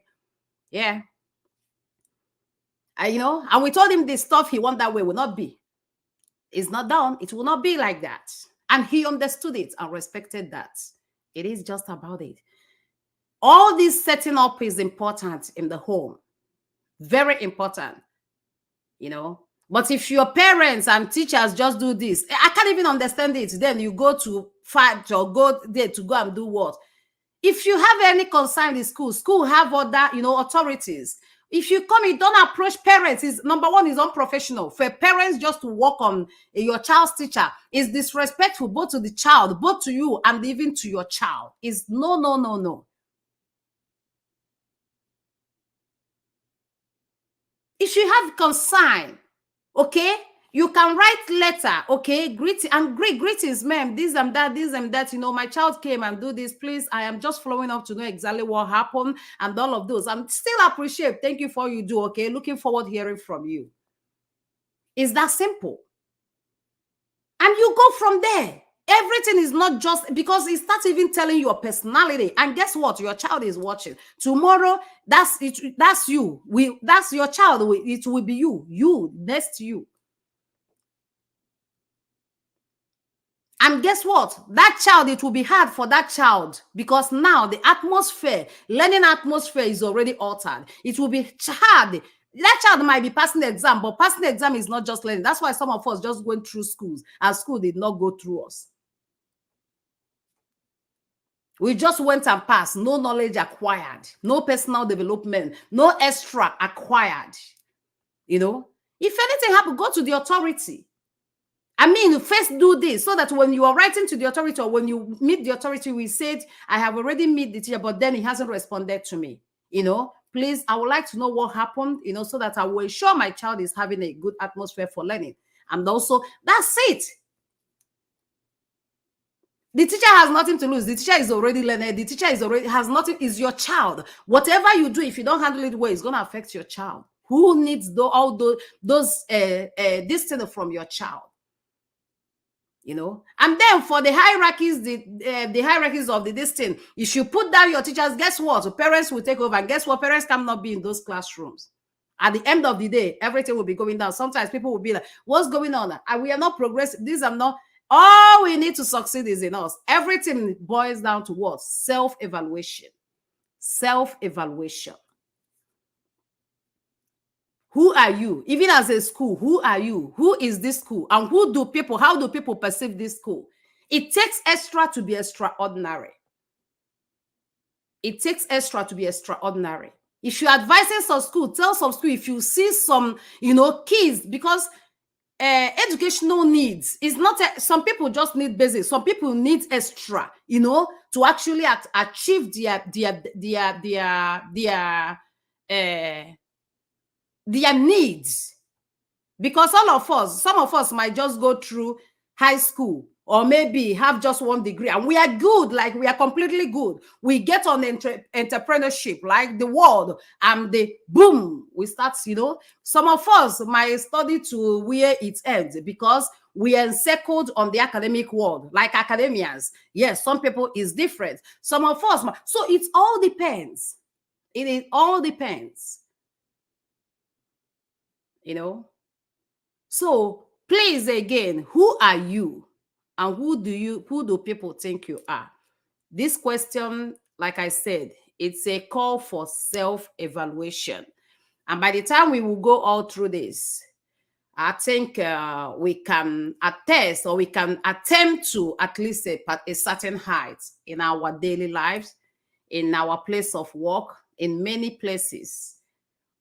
Yeah. And we told him the stuff he want that way will not be. It's not done. It will not be like that. And he understood it and respected that. It is just about it. All this setting up is important in the home. Very important. But if your parents and teachers just do this, I can't even understand it. Then you go to fight or go there to go and do what? If you have any concern in school have other, authorities. If you come, you don't approach parents. Number one, is unprofessional. For parents just to work on your child's teacher is disrespectful both to the child, both to you and even to your child. Is no. If you have concern, okay, you can write letter, okay, greetings, ma'am, this and that, my child came and do this, please, I am just following up to know exactly what happened and all of those. I'm still appreciate, thank you for all you do, okay, looking forward hearing from you. It's that simple. And you go from there. Everything is not just because it starts even telling your personality. And guess what? Your child is watching. Tomorrow, that's it. That's you. That's your child. It will be you. You next to you. And guess what? That child, it will be hard for that child because now the learning atmosphere is already altered. It will be hard. That child might be passing the exam, but passing the exam is not just learning. That's why some of us just went through schools and school did not go through us. We just went and passed, no knowledge acquired, no personal development, no extra acquired. If anything happens, go to the authority. I mean, first do this so that when you are writing to the authority or when you meet the authority, we said, I have already met the teacher, but then he hasn't responded to me. Please, I would like to know what happened, so that I will ensure my child is having a good atmosphere for learning. And also, that's it. The teacher has nothing to lose. The teacher is already learning. The teacher has nothing, is your child. Whatever you do, if you don't handle it well, it's going to affect your child. Who needs all those this thing from your child? And then for the hierarchies, the hierarchies of this thing, if you put down your teachers, guess what? Parents will take over. And guess what? Parents cannot be in those classrooms. At the end of the day, everything will be going down. Sometimes people will be like, what's going on? We are not progressing. These are not. All we need to succeed is in us. Everything boils down to what? Self-evaluation. Self-evaluation. Who are you? Even as a school, who are you? Who is this school? And how do people perceive this school? It takes extra to be extraordinary. It takes extra to be extraordinary. If you're advising some school, tell some school if you see some, kids, because educational needs is not some people just need basic, some people need extra, to actually achieve uh, their needs. Because some of us might just go through high school or maybe have just one degree and we are good, like we are completely good. We get on entrepreneurship like the world and the boom, we start, some of us might study to where it ends because we are encircled on the academic world, like academians. Yes, some people is different. Some of us, so it all depends. It all depends, So please, again, who are you and who do people think you are? This question, like I said, it's a call for self-evaluation. And by the time we will go all through this, I think we can attest, or we can attempt to at least a certain height in our daily lives, in our place of work, in many places.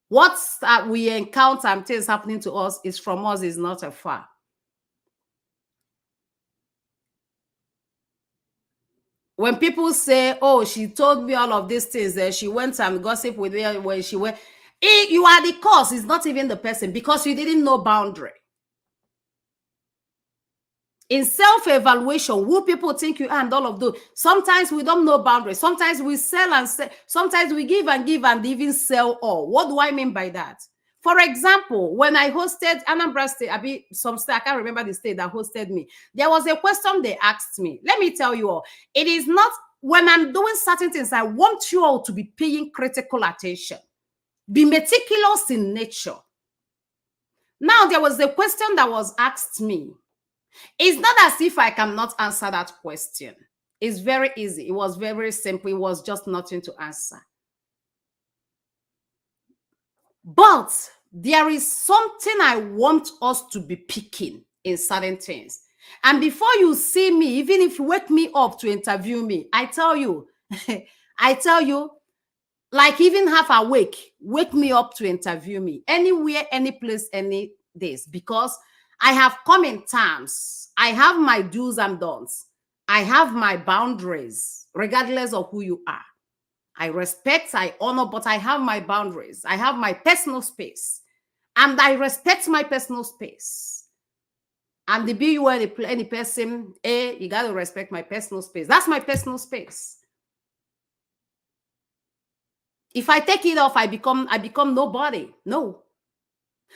What we encounter and things happening to us is from us, is not afar. When people say, oh, she told me all of these things, she went and gossip with me when she went, you are the cause. It's not even the person, because you didn't know boundary. In self-evaluation, who people think you are and all of those, sometimes we don't know boundaries. Sometimes we sell and sell. Sometimes we give and even sell all. What do I mean by that? For example, when I hosted Anambra State, I can't remember the state that hosted me. There was a question they asked me. Let me tell you all, it is not, when I'm doing certain things, I want you all to be paying critical attention. Be meticulous in nature. Now, there was a question that was asked me. It's not as if I cannot answer that question. It's very easy. It was very simple. It was just nothing to answer. But there is something I want us to be picking in certain things. And before you see me, even if you wake me up to interview me, I tell you, like even half awake, wake me up to interview me anywhere, any place, any days, because I have come in terms. I have my do's and don'ts. I have my boundaries, regardless of who you are. I respect, I honor, but I have my boundaries. I have my personal space, and I respect my personal space. And the be you any person, you got to respect my personal space. That's my personal space. If I take it off, I become nobody. No.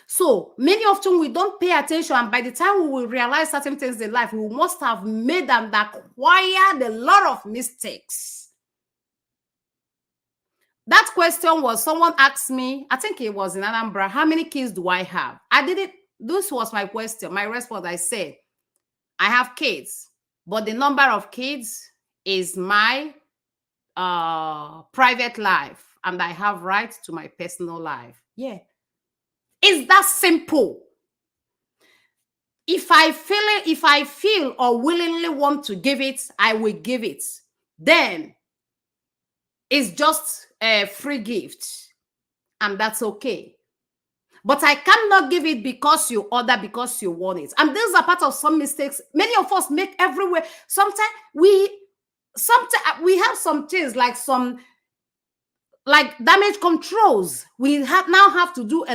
So many often we don't pay attention, and by the time we will realize certain things in life, we must have made and acquired a lot of mistakes. That question was, someone asked me, I think it was in Anambra, how many kids do I have? This was my question. My response, I said, I have kids, but the number of kids is my private life, and I have rights to my personal life. Yeah. It's that simple. If I feel or willingly want to give it, I will give it. Then it's just a free gift, and that's okay. But I cannot give it because you order, because you want it. And these are part of some mistakes many of us make everywhere. Sometimes we have some things like damage controls. We now have to do a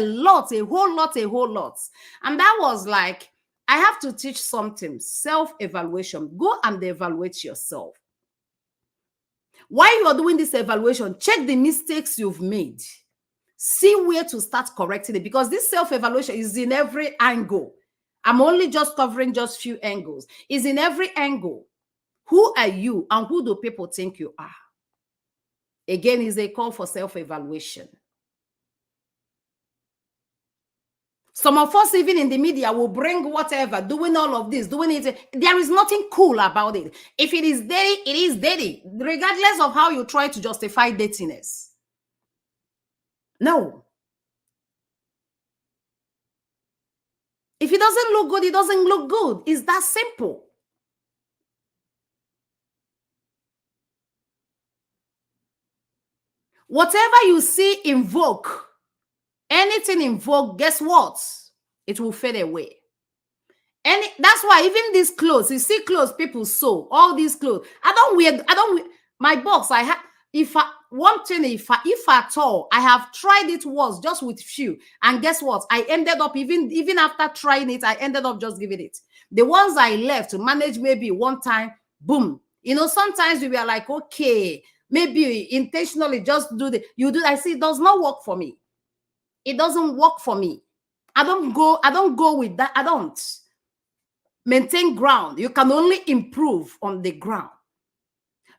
whole lot. And that was like, I have to teach something, self-evaluation. Go and evaluate yourself. While you are doing this evaluation, check the mistakes you've made. See where to start correcting it, because this self-evaluation is in every angle. I'm only just covering just few angles. It's in every angle. Who are you and who do people think you are? Again, is a call for self-evaluation. Some of us, even in the media, will bring whatever, doing all of this, doing it. There is nothing cool about it. If it is dirty, it is dirty, regardless of how you try to justify dirtiness. No. If it doesn't look good, it doesn't look good. It's that simple. Whatever you see in vogue, anything in vogue, guess what? It will fade away. That's why even these clothes, you see clothes people sew, all these clothes. I don't wear my box. I have one thing, if at all, I have tried it once just with few. And guess what? I ended up even after trying it, I ended up just giving it. The ones I left to manage maybe one time, boom. Sometimes we were like, okay, maybe intentionally just you do. I see it does not work for me. It doesn't work for me. I don't go with that. I don't maintain ground. You can only improve on the ground.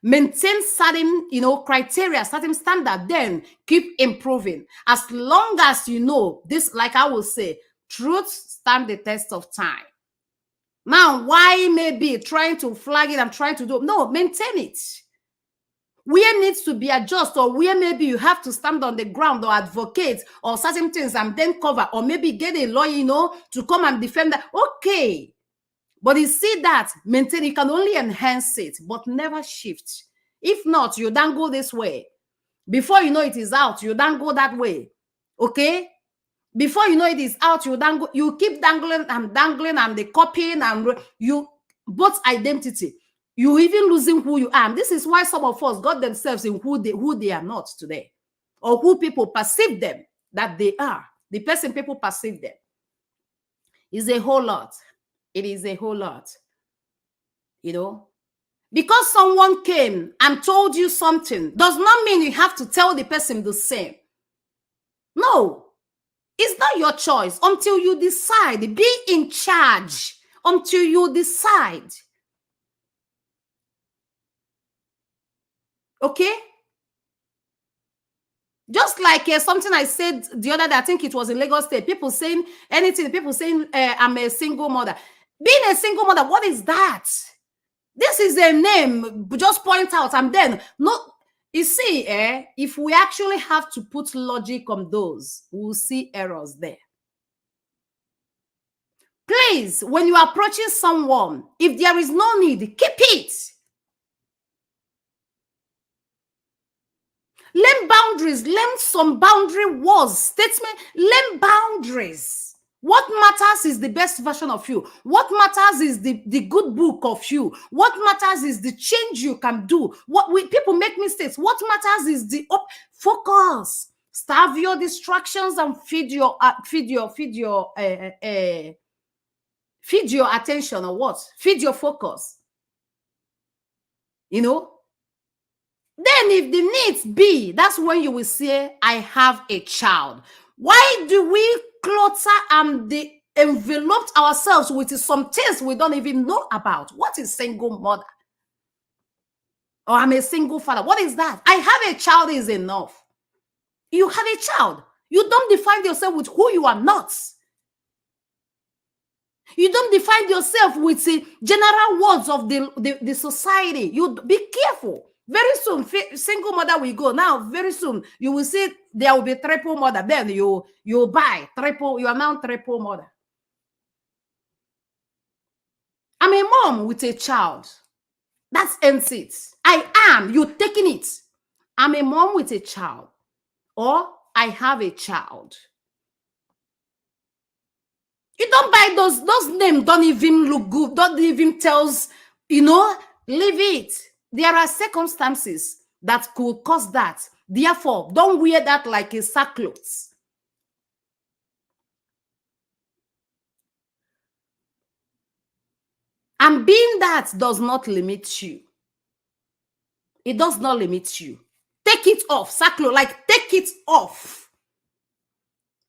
Maintain certain, criteria, certain standard, then keep improving. As long as you know this, like I will say, truth stand the test of time. Now, why maybe trying to flag it and trying to do, no, maintain it. Where needs to be adjusted, or where maybe you have to stand on the ground or advocate or certain things and then cover, or maybe get a lawyer, to come and defend that. Okay. But you see that, maintain, you can only enhance it, but never shift. If not, you don't go this way. Before you know it is out, you don't go that way. Okay? Before you know it is out, you keep dangling and the copying and you both identity. You even losing who you are. And this is why some of us got themselves in who they are not today, or who people perceive them that they are. The person people perceive them is a whole lot. It is a whole lot. Because someone came and told you something does not mean you have to tell the person the same. No, it's not your choice until you decide. Be in charge until you decide. Okay? Just like something I said the other day, I think it was in Lagos State, people saying anything, people saying I'm a single mother. Being a single mother, what is that? This is a name, just point out, and then, no, you see, if we actually have to put logic on those, we'll see errors there. Please, when you are approaching someone, if there is no need, keep it. Learn boundaries, learn some boundary words, statement, learn boundaries. What matters is the best version of you. What matters is the good book of you. What matters is the change you can do. People make mistakes. What matters is the focus. Starve your distractions and feed your attention, or what? Feed your focus. Then if the needs be, that's when you will say, I have a child. Why do we clutter and envelop ourselves with some things we don't even know about? What is single mother? Or I'm a single father. What is that? I have a child is enough. You have a child. You don't define yourself with who you are not. You don't define yourself with the general words of the society. You be careful. Very soon, single mother will go. Now, very soon, you will see there will be triple mother. Then you buy triple. You are now triple mother. I'm a mom with a child. That's ends it. I am. You're taking it. I'm a mom with a child, or I have a child. You don't buy those names. Don't even look good. Don't even tells. Leave it. There are circumstances that could cause that. Therefore, don't wear that like a sackcloth. And being that does not limit you. It does not limit you. Take it off. Sackcloth, like take it off.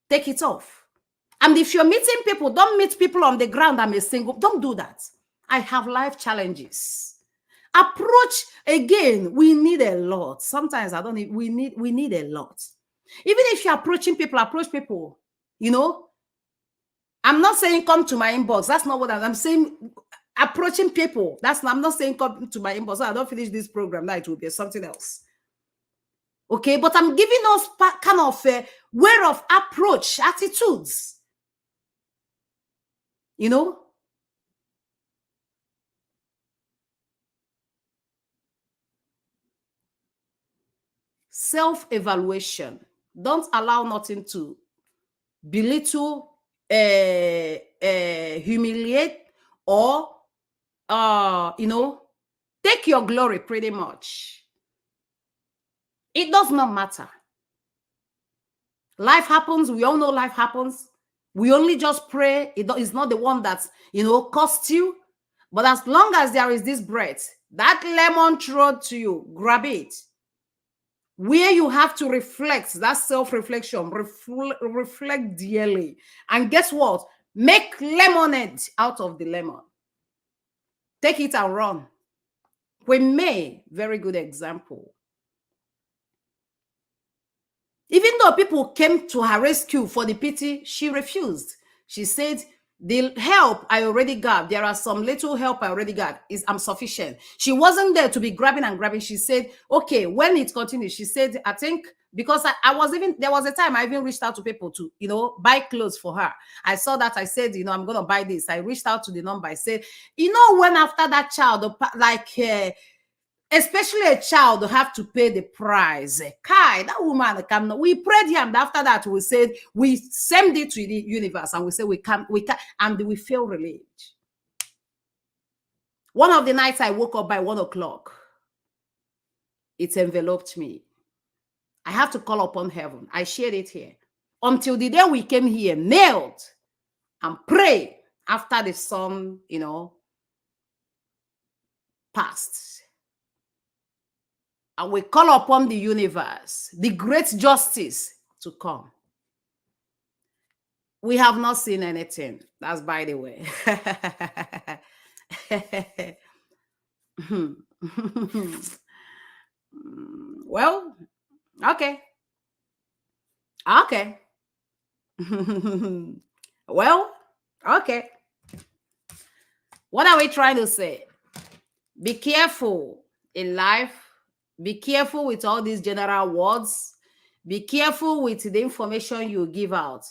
Take it off. And if you're meeting people, don't meet people on the ground. I'm a single. Don't do that. I have life challenges. Approach again. We need a lot. Sometimes we need a lot. Even if you're approaching people, approach people. I'm not saying come to my inbox. That's not what I'm saying. Approaching people. I'm not saying come to my inbox. So I don't finish this program. Now it will be something else. Okay, but I'm giving us kind of a way of approach, attitudes. self-evaluation. Don't allow nothing to belittle, humiliate, or take your glory pretty much. It does not matter. Life happens. We all know life happens. We only just pray. It's not the one that's, cost you. But as long as there is this bread, that lemon thrown to you, grab it. Where you have to reflect, that self-reflection, reflect dearly. And guess what? Make lemonade out of the lemon. Take it and run. Queen May, very good example. Even though people came to her rescue for the pity, she refused. She said, the help I already got, there are some little help I already got, I'm sufficient. She wasn't there to be grabbing and grabbing. She said, okay, when it continues, she said, I think, because there was a time I even reached out to people to, buy clothes for her. I saw that, I said, I'm going to buy this. I reached out to the number. I said, when after that child, especially a child have to pay the price. Kai, that woman cannot. We prayed here, and after that, we said we send it to the universe, and we say we can, and we feel relieved. One of the nights I woke up by 1 o'clock, it enveloped me. I have to call upon heaven. I shared it here until the day we came here, knelt and prayed after the sun, passed. And we call upon the universe, the great justice to come. We have not seen anything. That's by the way. Well, okay. Okay. Well, okay. What are we trying to say? Be careful in life. Be careful with all these general words. Be careful with the information you give out.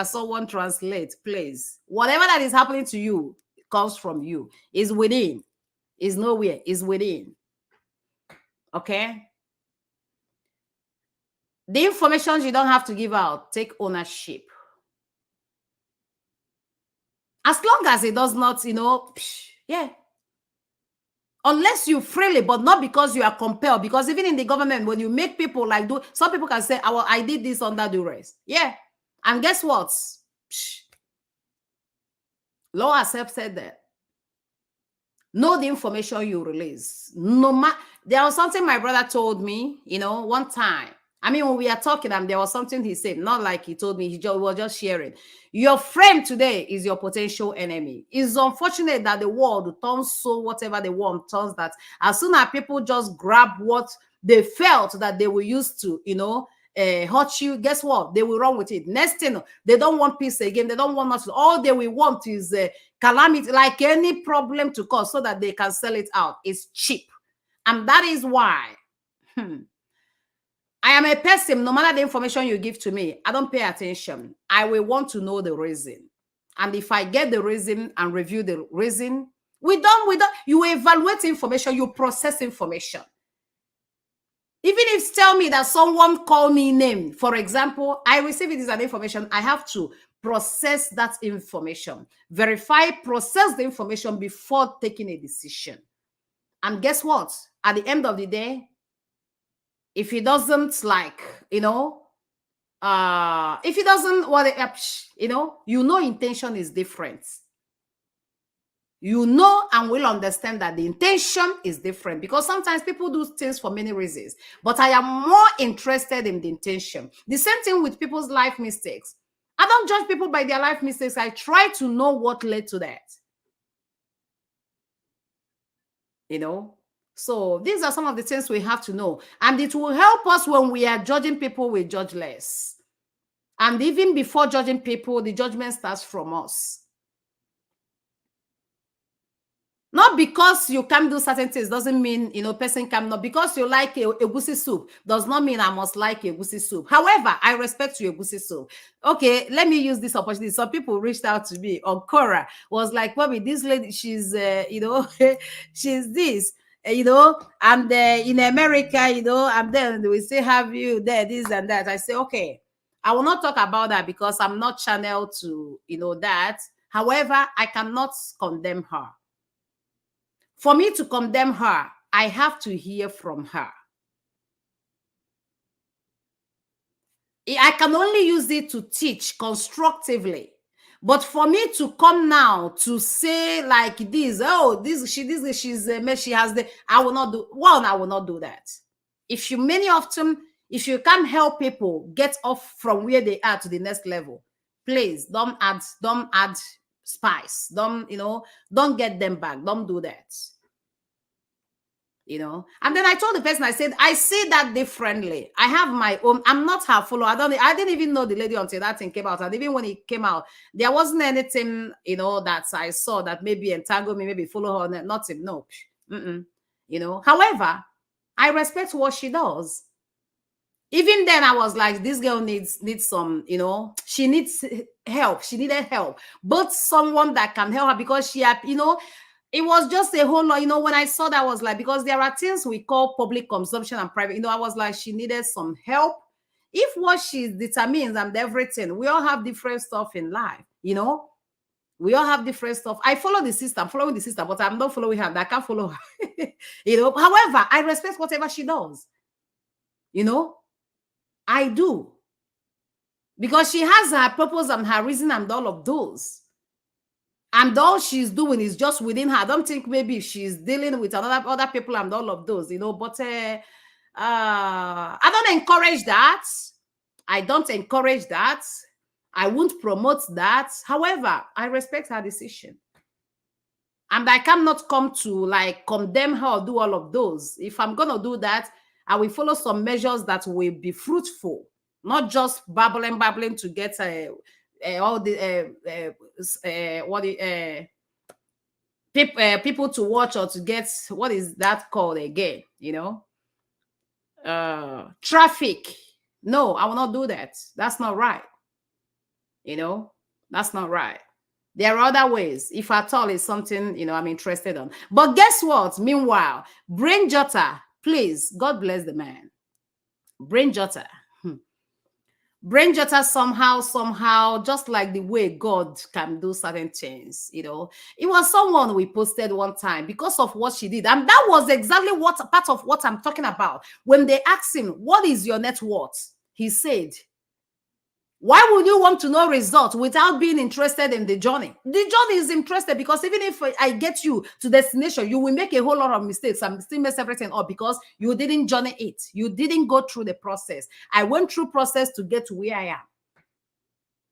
Someone translate, please. Whatever that is happening to you comes from you. Is within. Is nowhere. Is within. Okay? The information you don't have to give out, take ownership. As long as it does not, yeah. Unless you freely, but not because you are compelled. Because even in the government, when you make people some people can say, well, I did this under duress. Yeah. And guess what? Law accepted that. Know the information you release. There was something my brother told me, one time. I mean, when we are talking, there was something he said, not like he told me, he was just sharing. Your friend today is your potential enemy. It's unfortunate that the world turns whatever they want turns that as soon as people just grab what they felt that they were used to, hurt you, guess what? They will run with it. Next thing, they don't want peace again. They don't want nothing. All they will want is calamity, like any problem to cause so that they can sell it out. It's cheap. And that is why I am a person, no matter the information you give to me, I don't pay attention. I will want to know the reason. And if I get the reason and review the reason, you evaluate information, you process information. Even if tell me that someone call me name, for example, I receive it as an information, I have to process that information, verify, process the information before taking a decision. And guess what? At the end of the day, if he doesn't if he doesn't, intention is different. And will understand that the intention is different because sometimes people do things for many reasons. But I am more interested in the intention. The same thing with people's life mistakes. I don't judge people by their life mistakes. I try to know what led to that. So these are some of the things we have to know. And it will help us when we are judging people, we judge less. And even before judging people, the judgment starts from us. Not because you can't do certain things doesn't mean, person cannot. Because you like egusi soup does not mean I must like egusi soup. However, I respect your egusi soup. Okay, let me use this opportunity. Some people reached out to me on Quora, was like, Bobby, this lady, she's, she's this. you know, and in America, you know, and then we say have you there, this and that. I say, okay, I will not talk about that because I'm not channeled to, you know, that. However, I cannot condemn her. For me to condemn her, I have to hear from her. I can only use it to teach constructively. But for me to come now to say like this, oh, she has the, I will not do one. I will not do that. If you many often, if you can't help people get off from where they are to the next level, please don't add spice. Don't, you know, don't get them back. Don't do that. You know, and then I told the person, I said, I see that differently. I have my own, I'm not her follower. I didn't even know the lady until that thing came out. And even when it came out, there wasn't anything, you know, that I saw that maybe entangle me, maybe follow her, nothing. No. You know, however, I respect what she does. Even then I was like, this girl needs some, you know, she needs help. She needed help, but someone that can help her, because she had, you know, it was just a whole lot. You know, when I saw that, I was like, because there are things we call public consumption and private, you know, I was like, she needed some help. If what she determines and everything, we all have different stuff in life, you know, we all have different stuff. I follow the sister, I'm following the sister, but I'm not following her. I can't follow her. You know, however, I respect whatever she does. You know, I do. Because she has her purpose and her reason and all of those. And all she's doing is just within her. I don't think maybe she's dealing with other people and all of those, you know. But I don't encourage that. I don't encourage that. I won't promote that. However, I respect her decision. And I cannot come to like condemn her or do all of those. If I'm going to do that, I will follow some measures that will be fruitful, not just babbling to get all the people to watch or to get, what is that called again, you know, traffic. No, I will not do that. That's not right. You know, that's not right. There are other ways, if at all it's something, you know, I'm interested on. But guess what? Meanwhile, Brain Jotter, please, God bless the man. Brain Jotter. Brain Jotter somehow, just like the way God can do certain things, you know. It was someone we posted one time because of what she did. And that was exactly what part of what I'm talking about. When they asked him, what is your net worth? He said, why would you want to know results without being interested in the journey? The journey is interested because even if I get you to destination, you will make a whole lot of mistakes and still mess everything up because you didn't journey it. You didn't go through the process. I went through process to get to where I am.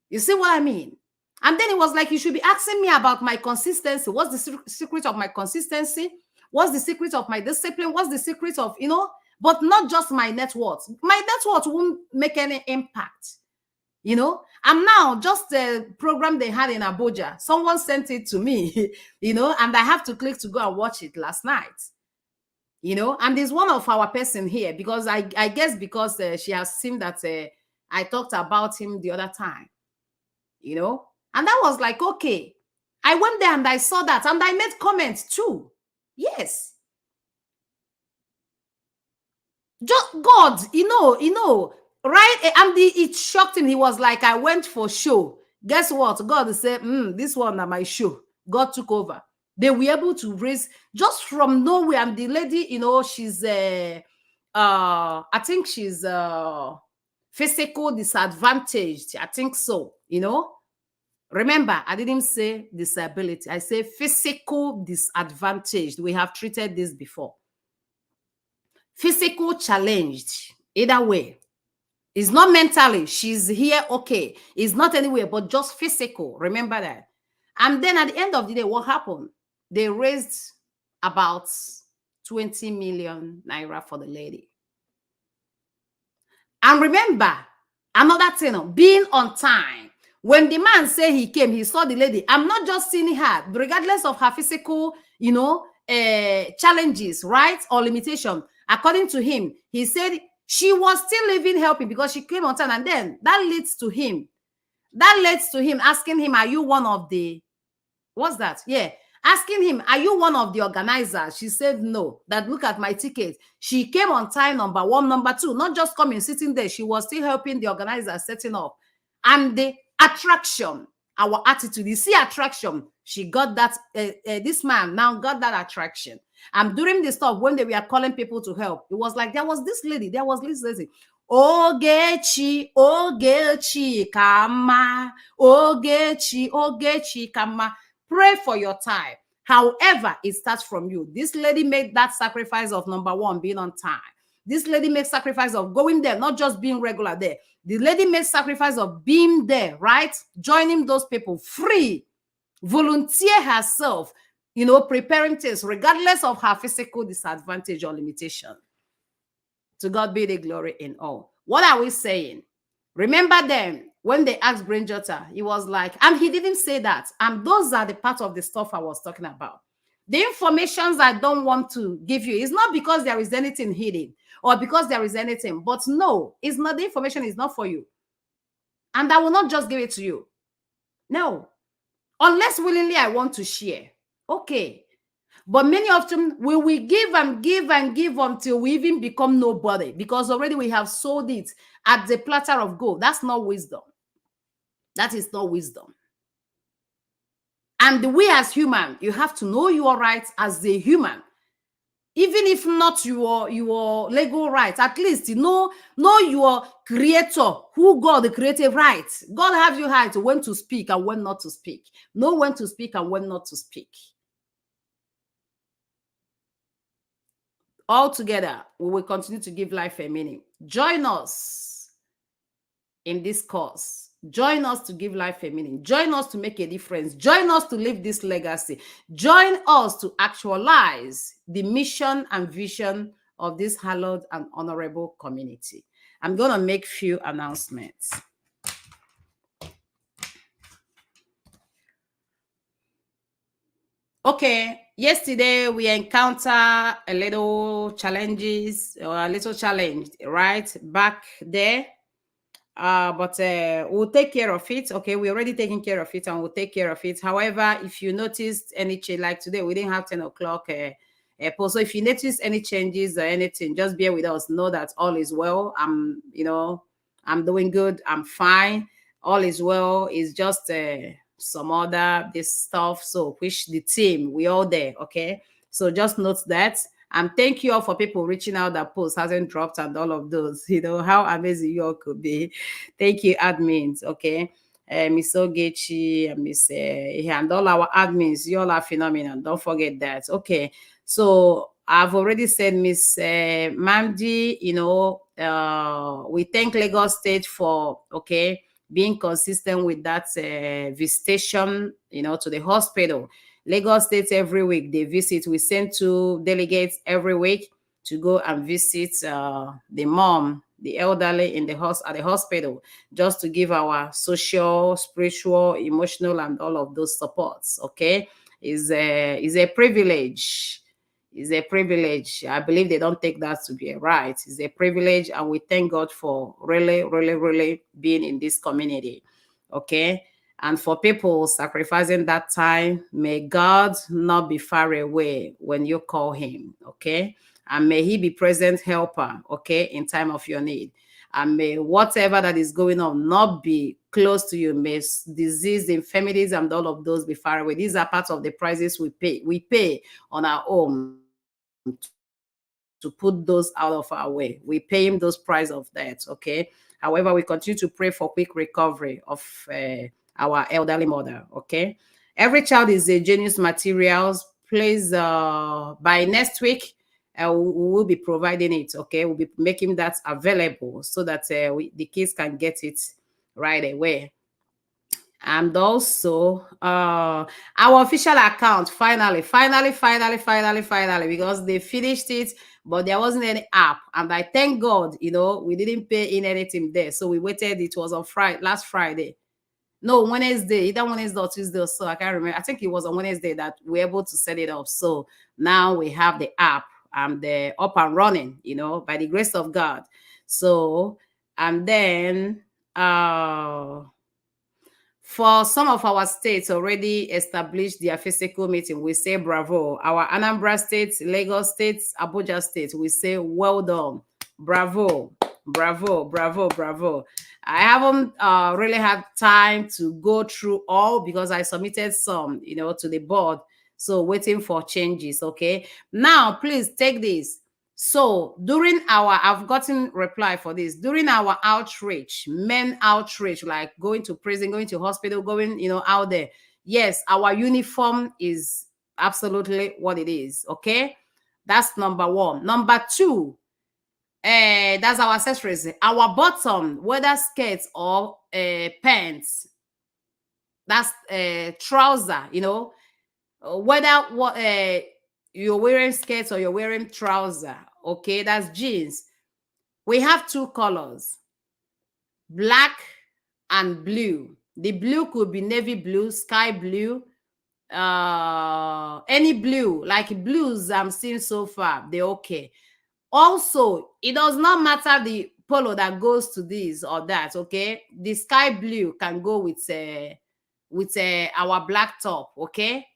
You see what I mean? And then it was like, you should be asking me about my consistency. What's the secret of my consistency? What's the secret of my discipline? What's the secret of, you know, but not just my net worth. My net worth won't make any impact. You know, and now just the program they had in Abuja, someone sent it to me, you know, and I have to click to go and watch it last night, you know, and there's one of our person here because I guess because she has seen that I talked about him the other time, you know, and that was like, okay, I went there and I saw that and I made comments too. Yes. Just God, you know, right? And it shocked him. He was like, I went for show. Guess what? God said, this one are my show. God took over. They were able to raise just from nowhere. And the lady, you know, she's I think she's physical disadvantaged. I think so, you know. Remember, I didn't say disability. I say physical disadvantaged. We have treated this before. Physical challenged. Either way. It's not mentally. She's here, okay. It's not anywhere, but just physical. Remember that. And then at the end of the day, what happened? They raised about 20 million naira for the lady. And remember, another thing, being on time. When the man said he came, he saw the lady. I'm not just seeing her, regardless of her physical, you know, challenges, right? Or limitation. According to him, he said she was still living helping because she came on time. And then that leads to him asking him, are you one of the, what's that? Yeah. asking him, are you one of the organizers? She said no, that look at my ticket. She came on time, number one. Number two, not just coming, sitting there. She was still helping the organizer setting up. And the attraction, our attitude, you see attraction. She got that, this man now got that attraction. And during the stuff, when they were calling people to help, it was like, there was this lady, Ogechi, Ogechi, Kama, Ogechi, Ogechi, Kama. Pray for your time. However, it starts from you. This lady made that sacrifice of number one, being on time. This lady made sacrifice of going there, not just being regular there. The lady made sacrifice of being there, right? Joining those people free, volunteer herself, preparing things regardless of her physical disadvantage or limitation. To God be the glory in all. What are we saying? Remember them when they asked Brain Jotter, he was like, and he didn't say that. And those are the part of the stuff I was talking about. The informations I don't want to give you is not because there is anything hidden or because there is anything, but no, it's not. The information is not for you. And I will not just give it to you. No. Unless willingly I want to share. Okay. But many of them, we will give and give and give until we even become nobody, because already we have sold it at the platter of gold. That's not wisdom. That is not wisdom. And we as human, you have to know your rights as a human. Even if not your legal rights, at least know your creator, who God the creative rights. God has you right when to speak and when not to speak. Know when to speak and when not to speak. All together, we will continue to give life a meaning. Join us in this cause. Join us to give life a meaning. Join us to make a difference. Join us to leave this legacy. Join us to actualize the mission and vision of this hallowed and honorable community. I'm going to make few announcements. Okay, yesterday we encounter a little challenges, or a little challenge, right? Back there. But we'll take care of it. Okay, we're already taking care of it and we'll take care of it. However, if you noticed any change, like today, we didn't have 10 o'clock post. So if you notice any changes or anything, just bear with us. Know that all is well. I'm doing good. I'm fine. All is well. It's just some other this stuff. So wish the team, we all there. Okay. So just note that. And thank you all for people reaching out. That post hasn't dropped and all of those. How amazing you all could be. Thank you, admins. Okay. Miss Ogechi, Miss and all our admins, you all are phenomenal. Don't forget that. Okay. So I've already said, Miss Mamdi, we thank Lagos State for being consistent with that visitation, to the hospital. Lagos State every week they visit. We send 2 delegates every week to go and visit the mom, the elderly in the at the hospital, just to give our social, spiritual, emotional, and all of those supports. Okay, is a privilege. It's a privilege. I believe they don't take that to be a right. It's a privilege, and we thank God for really, really, really being in this community. Okay. And for people sacrificing that time, may God not be far away when you call him, okay? And may he be present helper, okay, in time of your need. And may whatever that is going on not be close to you. May disease, infirmities, and all of those be far away. These are part of the prices we pay. We pay on our own to put those out of our way. We pay him those price of that, okay? However, we continue to pray for quick recovery of our elderly mother. Okay, every child is a genius materials. Please, by next week, we will be providing it. Okay, we'll be making that available so that the kids can get it right away. And also our official account finally, because they finished it, but there wasn't any app. And I thank God, we didn't pay in anything there. So we waited. It was on last Friday. No, Wednesday, either Wednesday or Tuesday or so. I can't remember. I think it was on Wednesday that we were able to set it up. So now we have the app and they're up and running, by the grace of God. So, and then For some of our states already established their physical meeting, we say bravo. Our Anambra State, Lagos State, Abuja State, we say well done. Bravo, bravo, bravo, bravo. I haven't really had time to go through all because I submitted some, to the board. So waiting for changes, okay? Now, please take this. So during I've gotten reply for this. During our outreach, men outreach, like going to prison, going to hospital, going, out there. Yes, our uniform is absolutely what it is. Okay. That's number one. Number two, that's our accessories. Our bottom, whether skirts or pants, that's trouser, whether what you're wearing skirts or you're wearing trouser, okay, that's jeans. We have two colors, black and blue. The blue could be navy blue, sky blue, any blue, like blues I'm seeing so far, they're okay. Also, it does not matter the polo that goes to this or that, okay? The sky blue can go with our black top, okay?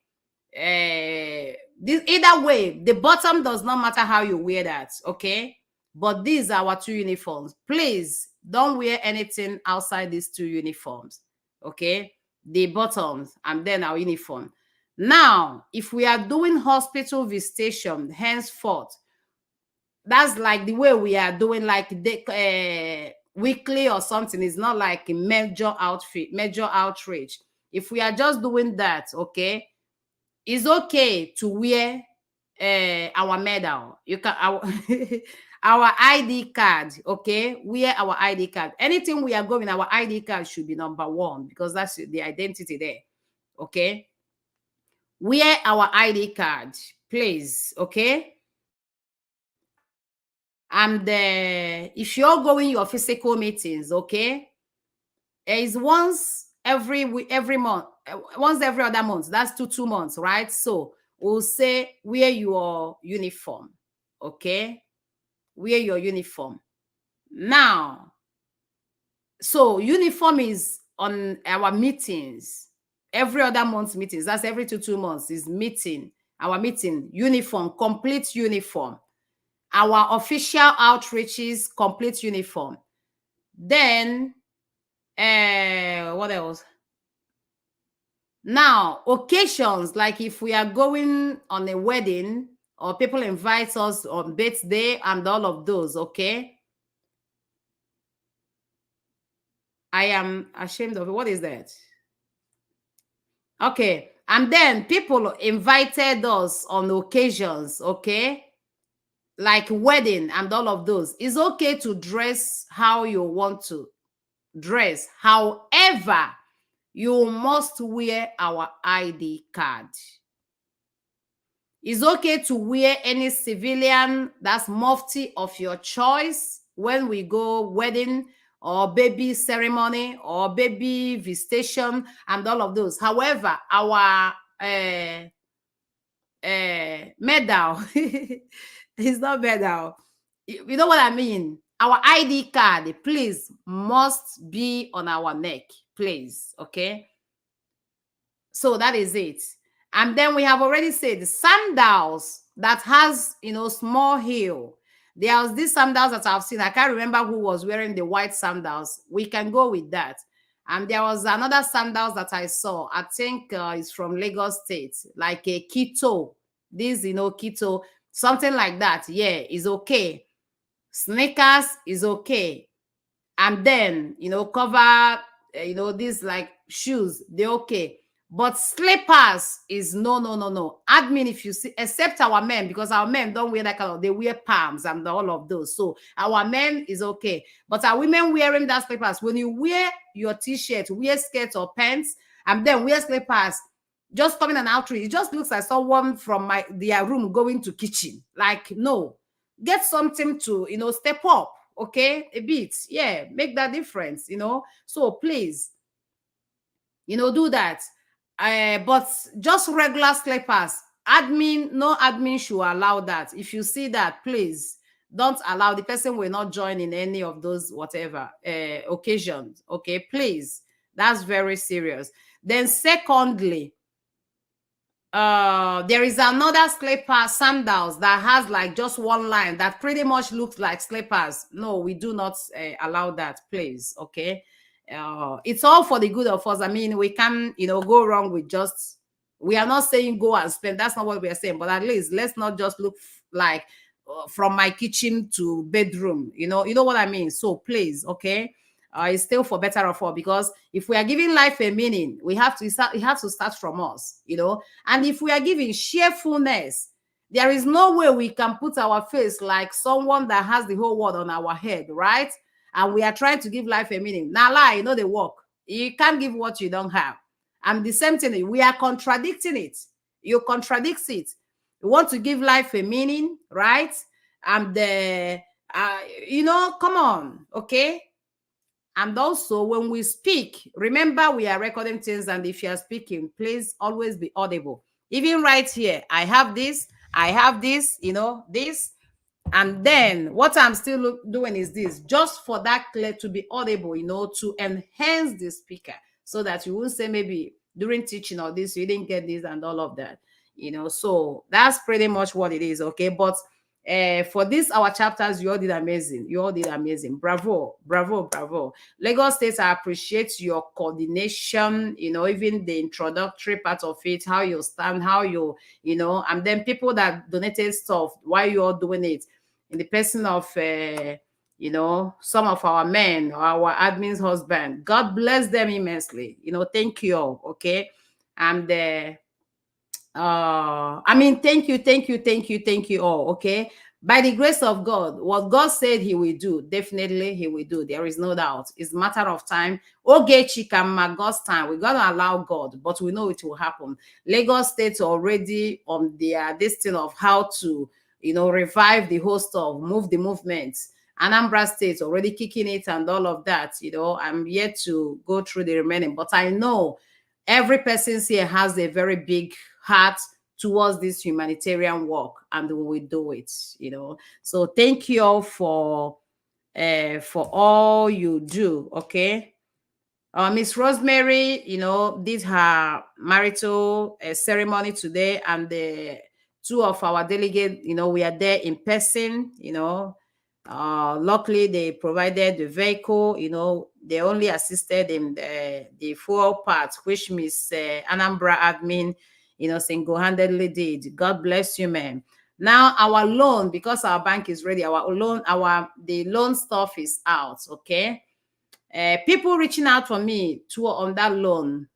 Either way, the bottom does not matter how you wear that, okay? But these are our two uniforms. Please don't wear anything outside these two uniforms, okay? The bottoms and then our uniform. Now, if we are doing hospital visitation henceforth, that's like the way we are doing, like the weekly or something. It's not like a major outreach. If we are just doing that, okay, it's okay to wear our medal. You can our ID card, okay? Wear our ID card. Anything we are going, our ID card should be number one because that's the identity there, okay? Wear our ID card, please, okay? And if you're going your physical meetings, okay, is once every month, once every other month. That's 2 months, right? So we'll say wear your uniform, okay? Wear your uniform. Now, so uniform is on our meetings, every other month meetings. That's every 2 months is meeting. Our meeting uniform, complete uniform. Our official outreaches, complete uniform. Then what else? Now, occasions, like if we are going on a wedding or people invite us on birthday and all of those, okay? I am ashamed of it. What is that? Okay. And then people invited us on occasions, okay? Like wedding and all of those. It's okay to dress how you want to dress. However, you must wear our ID card. It's okay to wear any civilian, that's mufti of your choice, when we go wedding or baby ceremony or baby visitation and all of those. However, our medal is not medal. You know what I mean? Our ID card, please, must be on our neck, please, okay? So that is it. And then we have already said sandals that has, small heel. There's these sandals that I've seen. I can't remember who was wearing the white sandals. We can go with that. And there was another sandals that I saw. I think it's from Lagos State, like a keto. This, keto, something like that. Yeah, is okay. Sneakers is okay. And then, cover, these like shoes, they're okay. But slippers is no, no, no, no. Admin, if you see, except our men, because our men don't wear that kind of, they wear palms and all of those. So our men is okay. But our women wearing that slippers, when you wear your t-shirt, wear skirts or pants, and then wear slippers, just coming an outreach, it just looks like someone from their room going to kitchen. Like, no, get something to, step up, okay, a bit. Yeah, make that difference, So please, do that. But just regular slippers, no admin should allow that. If you see that, please don't allow. The person will not join in any of those whatever occasions, okay? Please That's very serious. Then secondly, there is another slipper sandals that has like just one line that pretty much looks like slippers. No, we do not allow that, please. Okay. It's all for the good of us. I mean, we can, go wrong with just, we are not saying go and spend. That's not what we are saying, but at least let's not just look like from my kitchen to bedroom. You know what I mean? So please, okay. It's still for better of all, because if we are giving life a meaning, we have to start, it has to start from us, and if we are giving cheerfulness, there is no way we can put our face like someone that has the whole world on our head, right? And we are trying to give life a meaning. Now lie, they work. You can't give what you don't have. And the same thing, we are contradicting it. You contradict it. You want to give life a meaning, right? And come on, okay? And also, when we speak, remember we are recording things, and if you are speaking, please always be audible. Even right here, I have this, this. And then what I'm still doing is this, just for that clear to be audible, to enhance the speaker, so that you won't say maybe during teaching or this, you didn't get this and all of that. So that's pretty much what it is, okay? But for this our chapters, you all did amazing. Bravo, bravo, bravo. Lagos State, I appreciate your coordination, even the introductory part of it, how you stand, how you, and then people that donated stuff, why you all doing it, in the person of some of our men, or our admin's husband. God bless them immensely. Thank you all, okay? And thank you all, okay? By the grace of God, what God said he will do, definitely he will do. There is no doubt. It's a matter of time. Okay, Chikama, God's time. We're gonna allow God, but we know it will happen. Lagos State already on their this thing of how to, revive the whole stuff, move the movements. Anambra State already kicking it and all of that. I'm yet to go through the remaining, but I know every person here has a very big heart towards this humanitarian work, and we will do it. So thank you all for all you do, okay? Miss Rosemary, did her marital ceremony today, and the two of our delegates, we are there in person. Luckily they provided the vehicle. They only assisted in the fuel part, which Miss Anambra admin, single-handedly did. God bless you, ma'am. Now our loan, because our bank is ready, the loan stuff is out, okay? People reaching out for me on that loan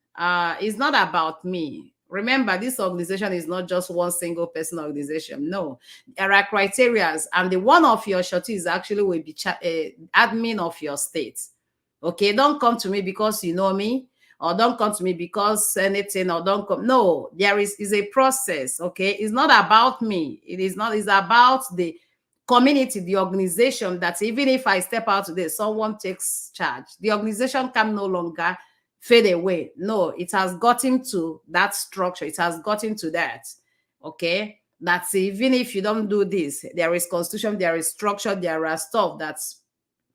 is not about me. Remember, this organization is not just one single person organization. No, there are criteria, and the one of your shorties actually will be admin of your state. Okay, don't come to me because you know me, or don't come to me because anything, or don't come. No, there is a process. Okay, it's not about me. It is not. It's about the community, the organization, that even if I step out today, someone takes charge. The organization can no longer fade away. No, it has gotten to that structure. It has gotten to that. Okay. That's even if you don't do this, there is constitution, there is structure, there are stuff that's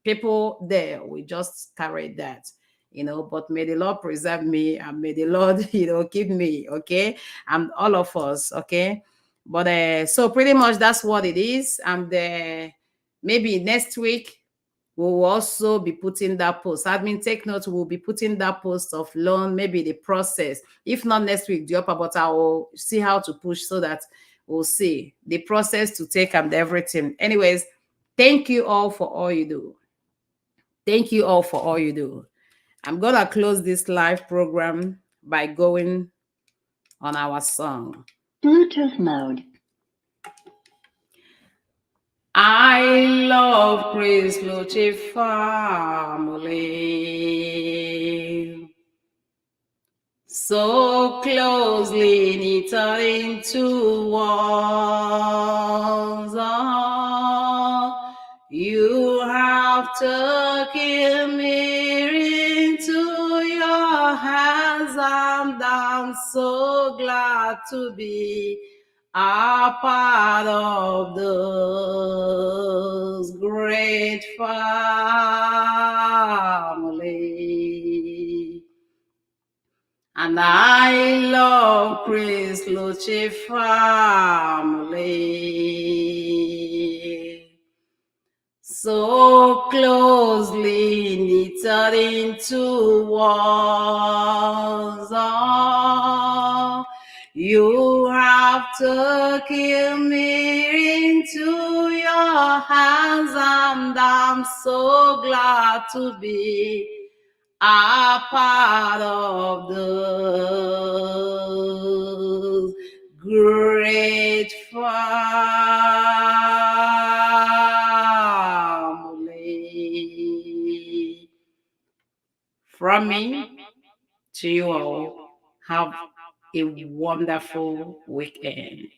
people there. We just carry that. But may the Lord preserve me, and may the Lord, keep me, okay, and all of us, okay. But so pretty much that's what it is. And maybe next week we will also be putting that post. Admin, take note, we'll be putting that post of loan, maybe the process. If not next week, the upper, but I will see how to push so that we'll see the process to take and everything. Anyways, thank you all for all you do. Thank you all for all you do. I'm gonna close this live program by going on our song. Bluetooth mode. I love Chris Luce family, so closely knitted into walls. You have taken me into your hands, and I'm so glad to be a part of those great family. And I love Chris Luce family. So closely knitted into walls. Oh, you have taken me into your hands, and I'm so glad to be a part of the great family. From me to you all, have a wonderful weekend.